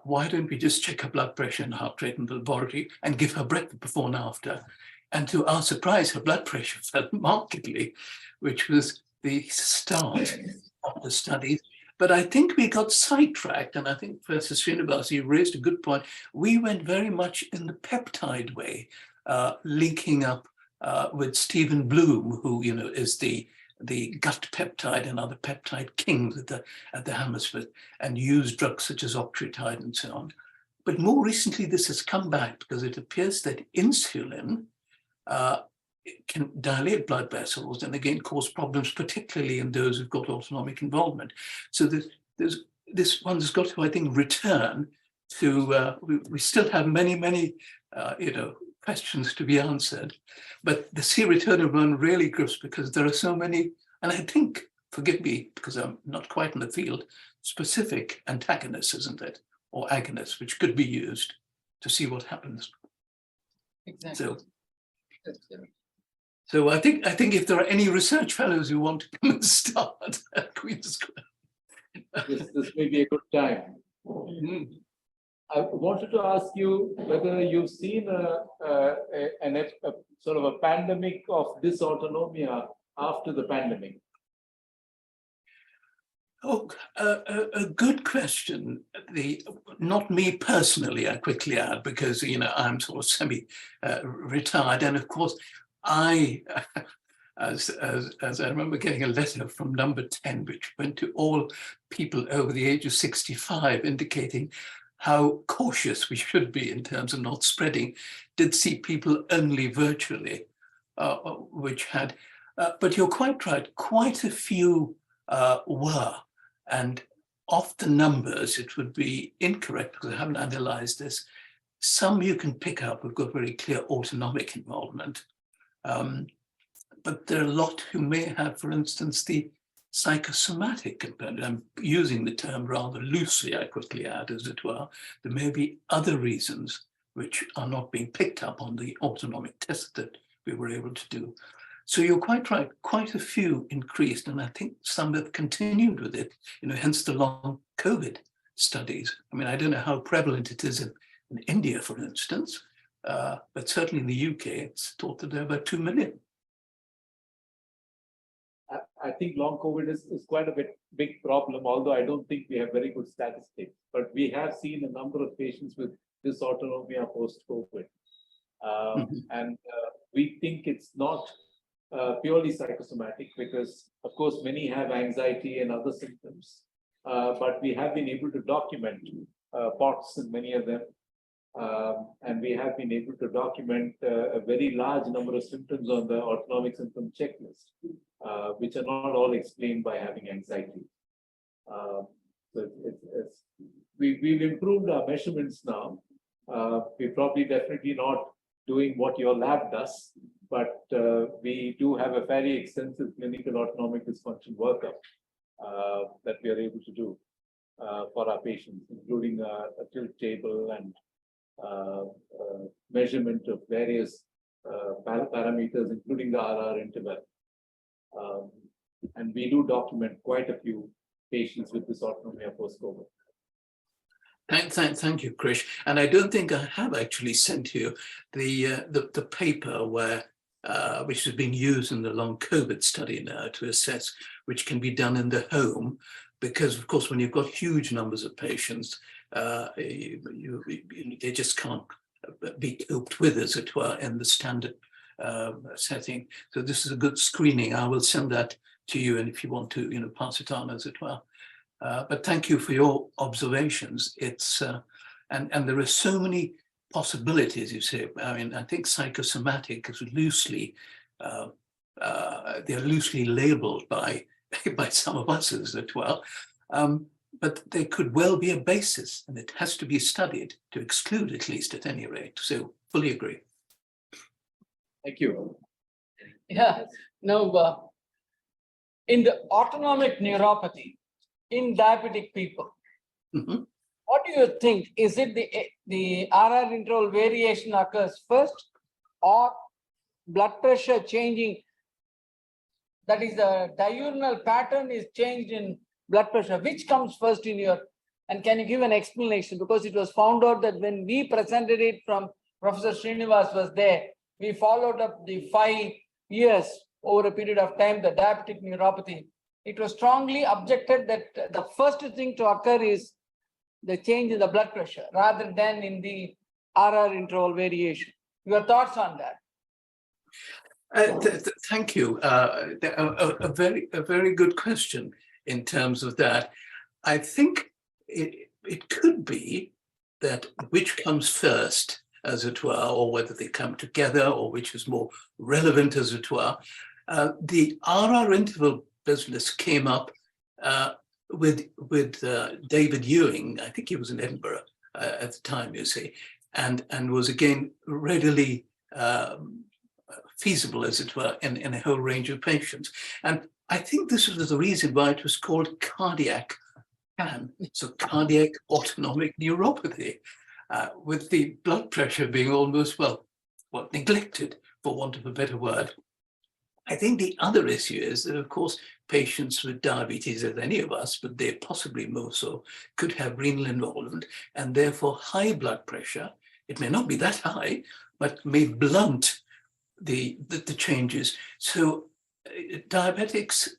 why don't we just check her blood pressure and heart rate in the laboratory and give her breakfast before and after? And to our surprise, her blood pressure fell markedly, which was the start of the studies. But I think we got sidetracked, and I think Professor Srinivas, you raised a good point. We went very much in the peptide way, linking up with Stephen Bloom, who is the gut peptide and other peptide kings at the Hammersmith, and used drugs such as octreotide and so on. But more recently, this has come back because it appears that insulin can dilate blood vessels and again cause problems, particularly in those who've got autonomic involvement. So this one's got to, I think, return to, we still have many, questions to be answered, but the serotonin one really grips because there are so many, and I think, forgive me, because I'm not quite in the field, specific antagonists, isn't it? Or agonists, which could be used to see what happens. Exactly. So I think if there are any research fellows who want to come and start at Queen's Square. This may be a good time. I wanted to ask you whether you've seen a sort of a pandemic of dysautonomia after the pandemic. Oh, a good question. Not me personally, I quickly add, because I'm sort of semi-retired, and of course, as I remember getting a letter from number 10, which went to all people over the age of 65, indicating how cautious we should be in terms of not spreading, did see people only virtually, which had, but you're quite right, quite a few were. And of the numbers, it would be incorrect because I haven't analyzed this. Some you can pick up who've got very clear autonomic involvement. But there are a lot who may have, for instance, the psychosomatic component. I'm using the term rather loosely, I quickly add, as it were. There may be other reasons which are not being picked up on the autonomic test that we were able to do. So you're quite right, quite a few increased, and I think some have continued with it, hence the long COVID studies. I mean, I don't know how prevalent it is in India, for instance, but certainly in the UK, it's thought that there are about 2 million. I think long COVID is quite a big problem, although I don't think we have very good statistics. But we have seen a number of patients with dysautonomia post-COVID. And we think it's not purely psychosomatic because, of course, many have anxiety and other symptoms. But we have been able to document POTS in many of them. And we have been able to document a very large number of symptoms on the autonomic symptom checklist, which are not all explained by having anxiety. So we've improved our measurements now. We're probably definitely not doing what your lab does, but we do have a fairly extensive clinical autonomic dysfunction workup that we are able to do for our patients, including a tilt table and measurement of various parameters, including the RR interval. And we do document quite a few patients with dysautonomia post-COVID. Thank you, Krish. And I don't think I have actually sent you the paper which has been used in the long COVID study now to assess which can be done in the home, because of course when you've got huge numbers of patients, they just can't be coped with, as it were, in the standard setting. So this is a good screening. I will send that to you, and if you want to, pass it on, as it were. But thank you for your observations. It's and there are so many possibilities. You say, I mean, I think psychosomatic is loosely they're loosely labelled by some of us, as it were. but there could well be a basis, and it has to be studied to exclude at least at any rate. So fully agree. Thank you. Yeah, now, in the autonomic neuropathy in diabetic people, Mhm. what do you think? Is it the RR interval variation occurs first, or blood pressure changing? That is, the diurnal pattern is changed in blood pressure. Which comes first in your? And can you give an explanation? Because it was found out that when we presented it from Professor Srinivas was there, we followed up the 5 years over a period of time, the diabetic neuropathy. It was strongly objected that the first thing to occur is the change in the blood pressure rather than in the RR interval variation. Your thoughts on that? Thank you. A very good question in terms of that. I think it could be that which comes first, as it were, or whether they come together, or which is more relevant, as it were. The RR interval business came up with David Ewing. I think he was in Edinburgh at the time, you see, and was again readily feasible, as it were, in a whole range of patients. And I think this was the reason why it was called cardiac CAN, so cardiac autonomic neuropathy, with the blood pressure being almost, well, neglected, for want of a better word. I think the other issue is that, of course, patients with diabetes, as any of us, but they're possibly more so, could have renal involvement, and therefore high blood pressure. It may not be that high, but may blunt the changes. So diabetics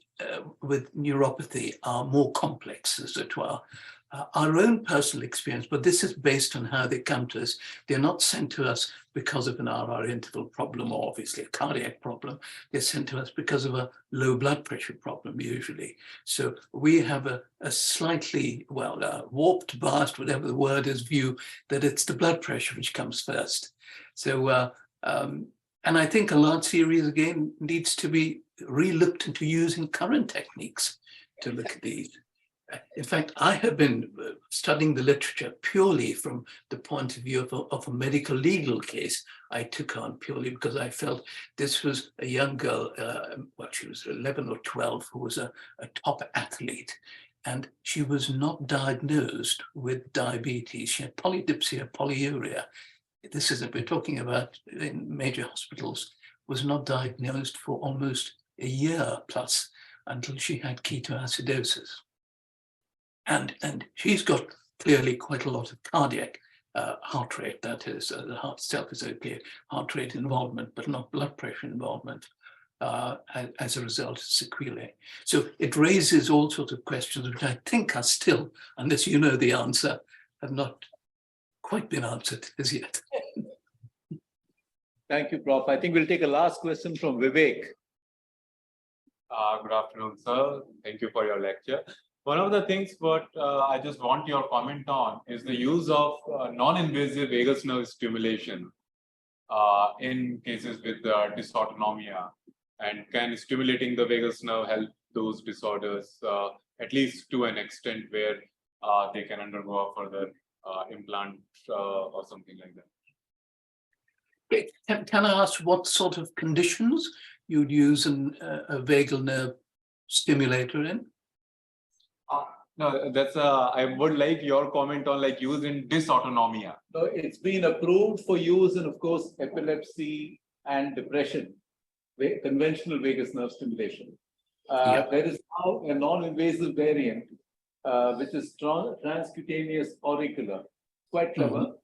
with neuropathy are more complex, as it were. Our own personal experience, but this is based on how they come to us. They're not sent to us because of an RR interval problem, or obviously a cardiac problem. They're sent to us because of a low blood pressure problem, usually. So we have a slightly, warped, biased, whatever the word is, view that it's the blood pressure which comes first. So, and I think a large series, again, needs to be re-looked into using current techniques to look at these. In fact, I have been studying the literature purely from the point of view of a medical legal case I took on, purely because I felt this was a young girl, she was 11 or 12, who was a top athlete, and she was not diagnosed with diabetes. She had polydipsia, polyuria. This is, we're talking about in major hospitals, was not diagnosed for almost a year plus until she had ketoacidosis. And she's got clearly quite a lot of cardiac heart rate, that is, the heart itself is okay, heart rate involvement, but not blood pressure involvement as a result of sequelae. So it raises all sorts of questions which I think are still, unless you know the answer, have not quite been answered as yet. Thank you, Prof. I think we'll take a last question from Vivek. Good afternoon, sir. Thank you for your lecture. One of the things what I just want your comment on is the use of non-invasive vagus nerve stimulation in cases with dysautonomia. And can stimulating the vagus nerve help those disorders, at least to an extent where they can undergo a further implant or something like that? Can I ask what sort of conditions you'd use a vagal nerve stimulator in? No, that's I would like your comment on like use in dysautonomia. So it's been approved for use in, of course, epilepsy and depression, conventional vagus nerve stimulation. There is now a non-invasive variant, which is transcutaneous auricular. Quite clever.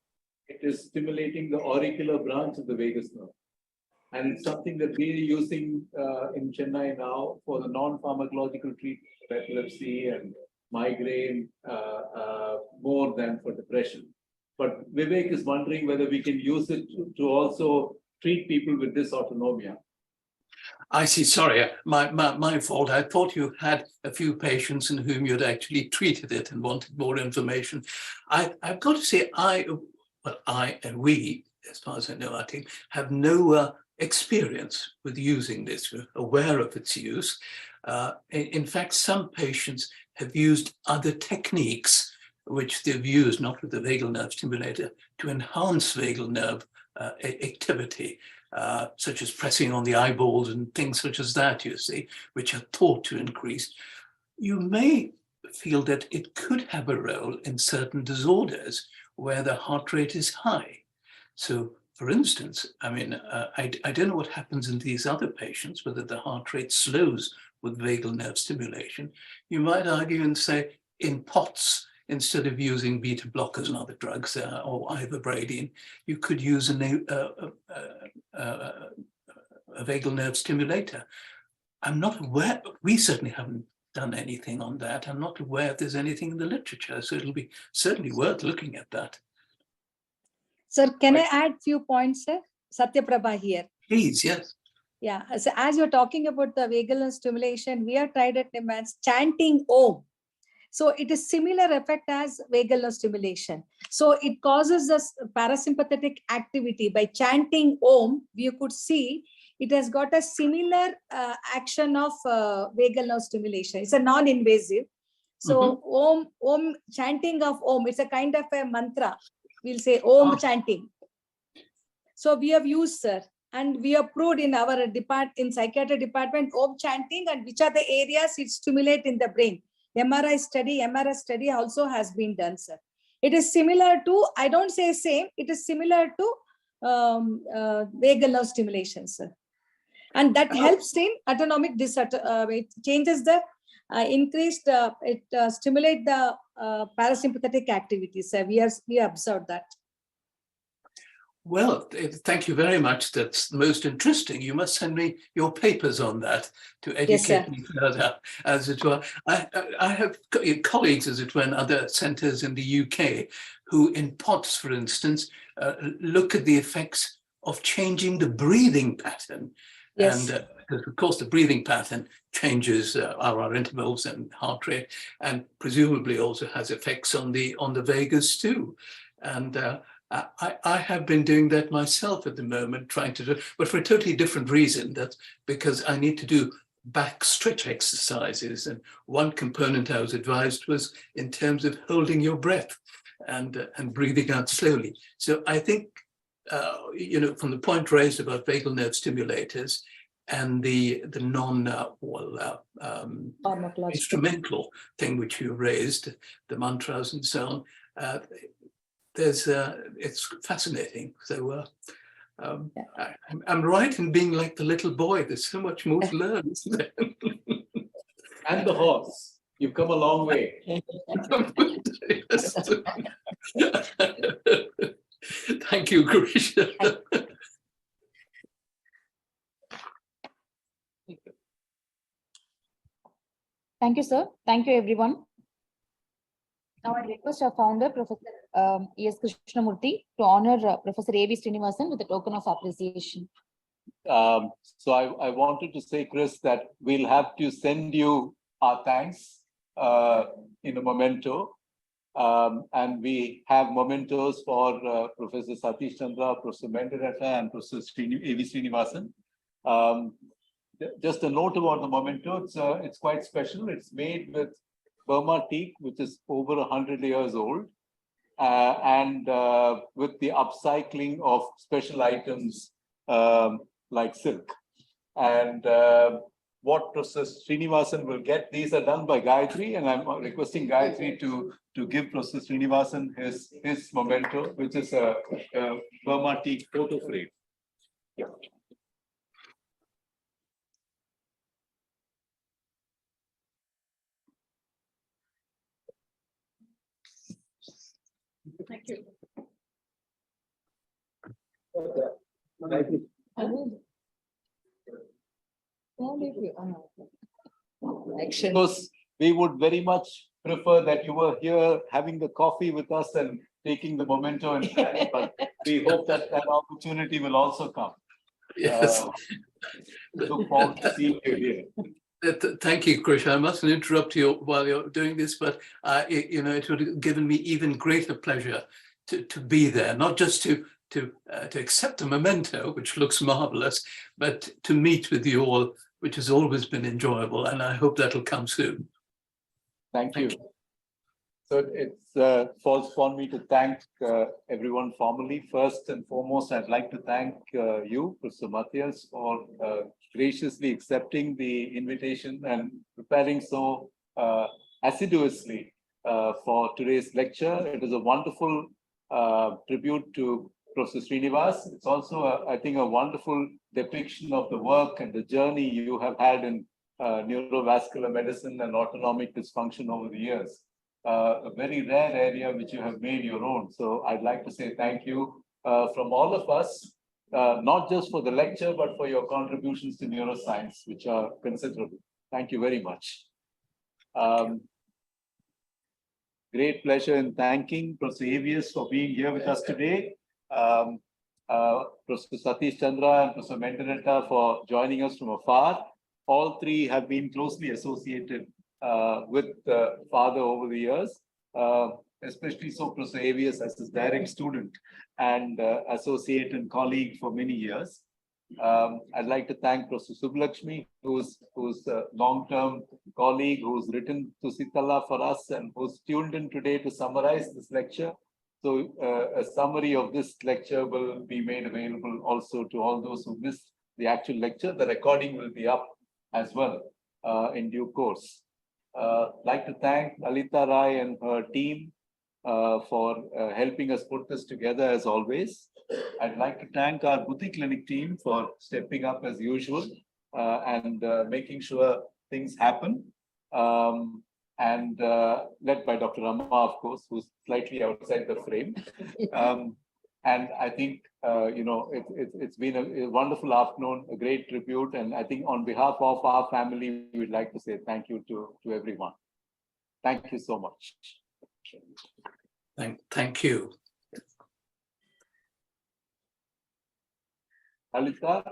It is stimulating the auricular branch of the vagus nerve. And it's something that we're using in Chennai now for the non-pharmacological treatment of epilepsy and migraine more than for depression. But Vivek is wondering whether we can use it to also treat people with dysautonomia. I see, sorry, my fault. I thought you had a few patients in whom you'd actually treated it and wanted more information. I've got to say, we, as far as I know, our team, have no experience with using this. We're aware of its use. In fact, some patients have used other techniques which they've used, not with the vagal nerve stimulator, to enhance vagal nerve activity, such as pressing on the eyeballs and things such as that, you see, which are thought to increase. You may feel that it could have a role in certain disorders where the heart rate is high. So, for instance, I mean, I don't know what happens in these other patients, whether the heart rate slows with vagal nerve stimulation. You might argue and say in POTS, instead of using beta blockers and other drugs or ivermectin, you could use a vagal nerve stimulator. I'm not aware, we certainly haven't done anything on that. I'm not aware if there's anything in the literature, so it'll be certainly worth looking at that. Sir, can I add few points, sir? Satyaprabha here. Please, yes. Yeah, so as you're talking about the vagal nerve stimulation, we have tried at NIMHANS chanting Om. So it is similar effect as vagal nerve stimulation. So it causes us parasympathetic activity. By chanting Om, we could see it has got a similar action of vagal nerve stimulation. It's a non-invasive. So Om, chanting of Om, it's a kind of a mantra. We'll say Om chanting. So we have used, sir, and we have proved in our in psychiatry department Om chanting and which are the areas it stimulates in the brain. MRI study, MRS study also has been done, sir. It is similar to, I don't say same, it is similar to vagal nerve stimulation, sir. And that helps in autonomic it changes the increased, it stimulates the parasympathetic activities, sir. We observed that. Well, thank you very much. That's most interesting. You must send me your papers on that to educate me further, as it were. I have colleagues, as it were, in other centres in the UK who, in POTS, for instance, look at the effects of changing the breathing pattern. Yes. And because, of course, the breathing pattern changes our intervals and heart rate, and presumably also has effects on the vagus too. And I have been doing that myself at the moment, trying to do, but for a totally different reason. That's because I need to do back stretch exercises. And one component I was advised was in terms of holding your breath and breathing out slowly. So I think, you know, from the point raised about vagal nerve stimulators and the instrumental thing which you raised, the mantras and so on, it's fascinating. So I'm right in being like the little boy. There's so much more to learn, isn't there? And the horse. You've come a long way. Thank you, Krish. Thank you, sir. Thank you, everyone. Now I request our founder, Professor E.S. Krishnamoorthy, to honor Professor A.V. Srinivasan with a token of appreciation. So I wanted to say, Chris, that we'll have to send you our thanks in a memento. And we have mementos for Professor Satish Chandra, Professor Mendaretta, and Professor A.V. Srinivasan. Just a note about the memento, it's quite special. It's made with Burma teak, which is over 100 years old, and with the upcycling of special items like silk. And what Professor Srinivasan will get, these are done by Gayatri, and I'm requesting Gayatri to give Professor Srinivasan his memento, which is a Burma teak photo frame. Yeah. Thank you. Because we would very much prefer that you were here having the coffee with us and taking the memento, but we hope that that opportunity will also come. Yes. Look forward to seeing you here. Thank you, Krish. I mustn't interrupt you while you're doing this, but you know, it would have given me even greater pleasure to be there, not just to accept a memento, which looks marvelous, but to meet with you all, which has always been enjoyable, and I hope that'll come soon. Thank you. Thank So it falls upon me to thank everyone formally. First and foremost, I'd like to thank you, Professor Matthias, for graciously accepting the invitation and preparing so assiduously for today's lecture. It is a wonderful tribute to Professor Srinivas. It's also, I think, a wonderful depiction of the work and the journey you have had in neurovascular medicine and autonomic dysfunction over the years. A very rare area which you have made your own. So I'd like to say thank you from all of us, not just for the lecture, but for your contributions to neuroscience, which are considerable. Thank you very much. Great pleasure in thanking Professor Avius for being here with us today. Professor Satish Chandra and Professor Mendeletta for joining us from afar. All three have been closely associated with Father over the years, especially so Professor Avius as his direct student and associate and colleague for many years. I'd like to thank Professor Subbulakshmi, who's a long-term colleague, who's written to Sitala for us and who's tuned in today to summarize this lecture. So a summary of this lecture will be made available also to all those who missed the actual lecture. The recording will be up as well in due course. Like to thank Alita Rai and her team for helping us put this together as always. I'd like to thank our Buddhi Clinic team for stepping up as usual and making sure things happen. And led by Dr. Rama, of course, who's slightly outside the frame. And I think, it's been a wonderful afternoon, a great tribute. And I think on behalf of our family, we'd like to say thank you to everyone. Thank you so much. Thank you. Alita?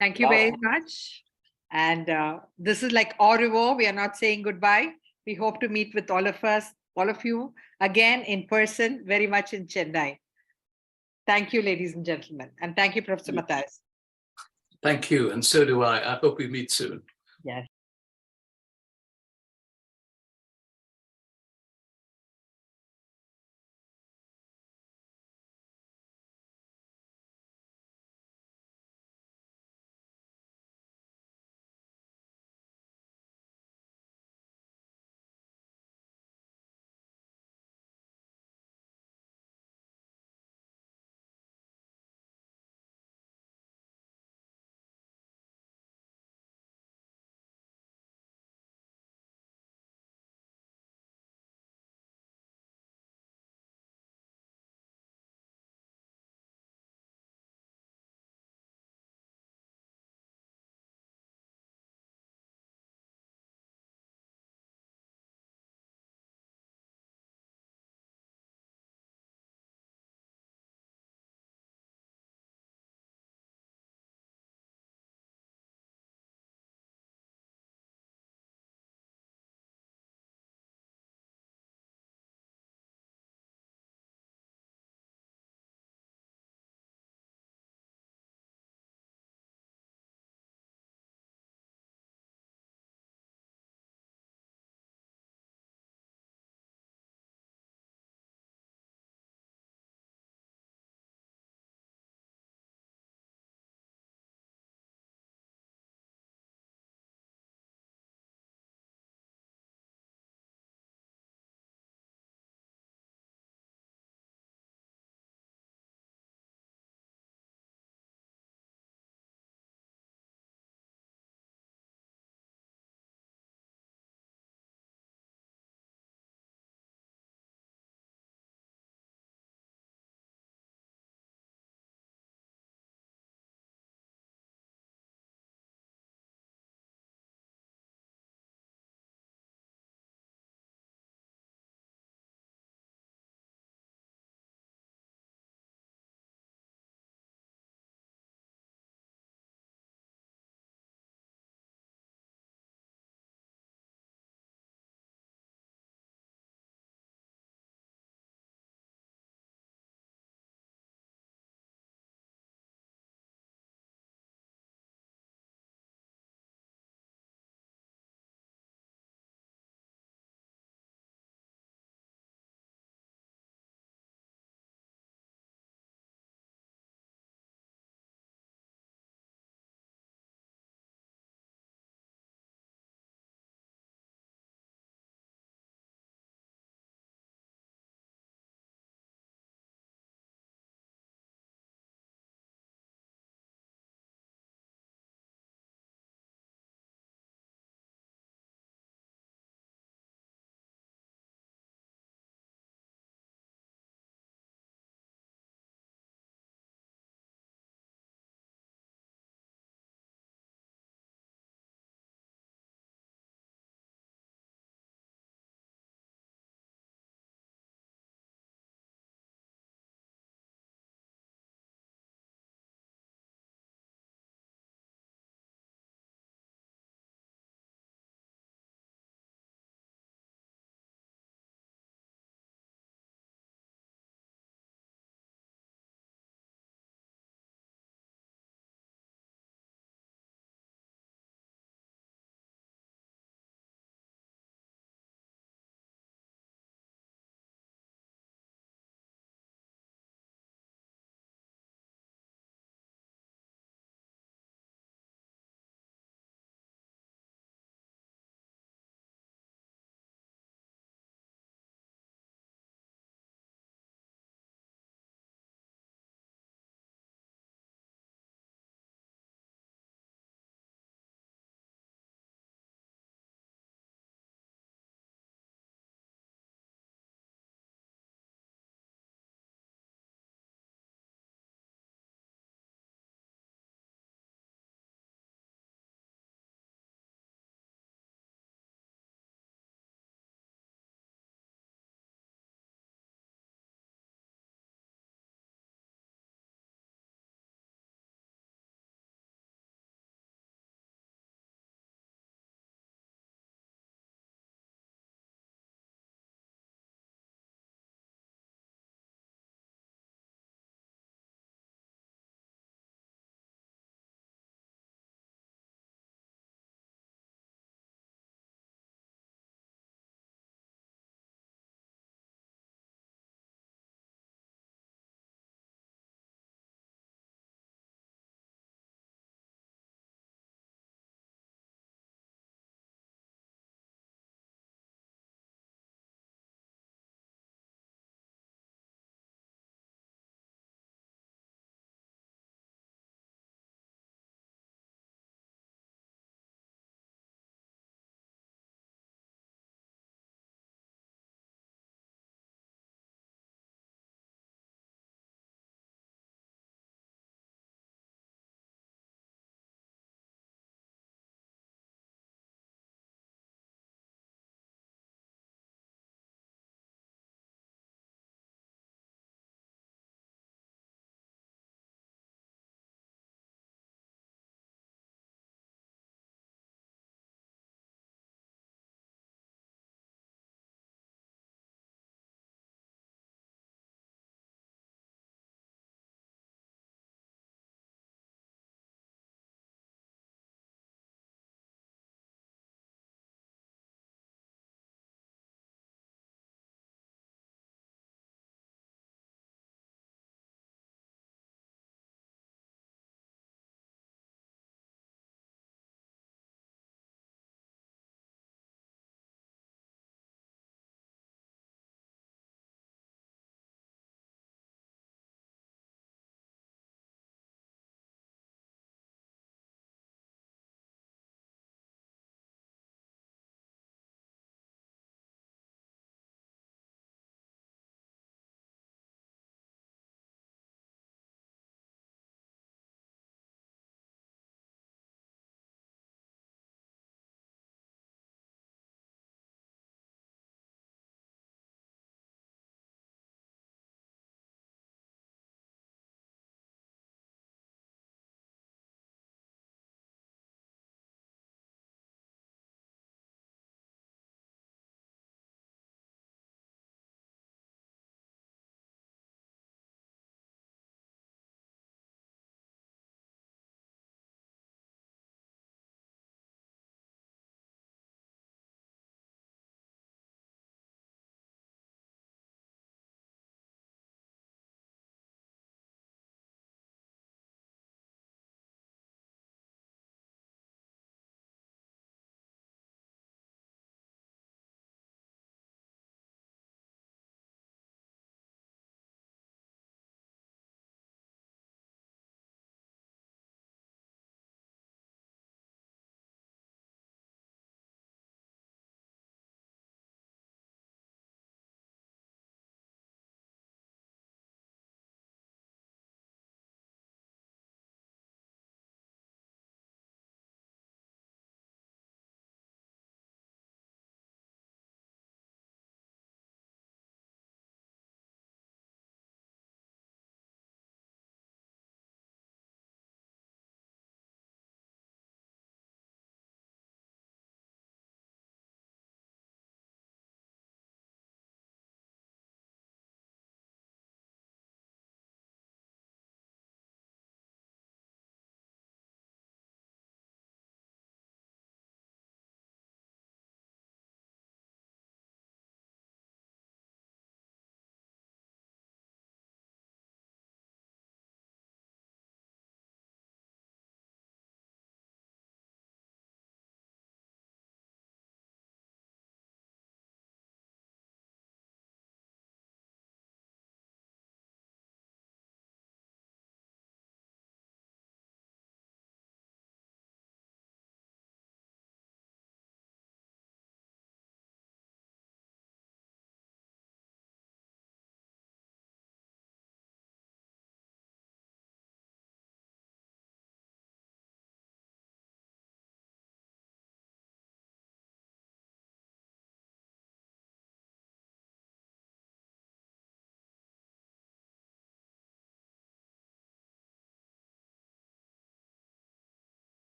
Thank you very much. And this is like au revoir. We are not saying goodbye. We hope to meet with all of you again in person, very much in Chennai. Thank you, ladies and gentlemen. And thank you, Professor Matthias. Thank you. And so do I. I hope we meet soon. Yes.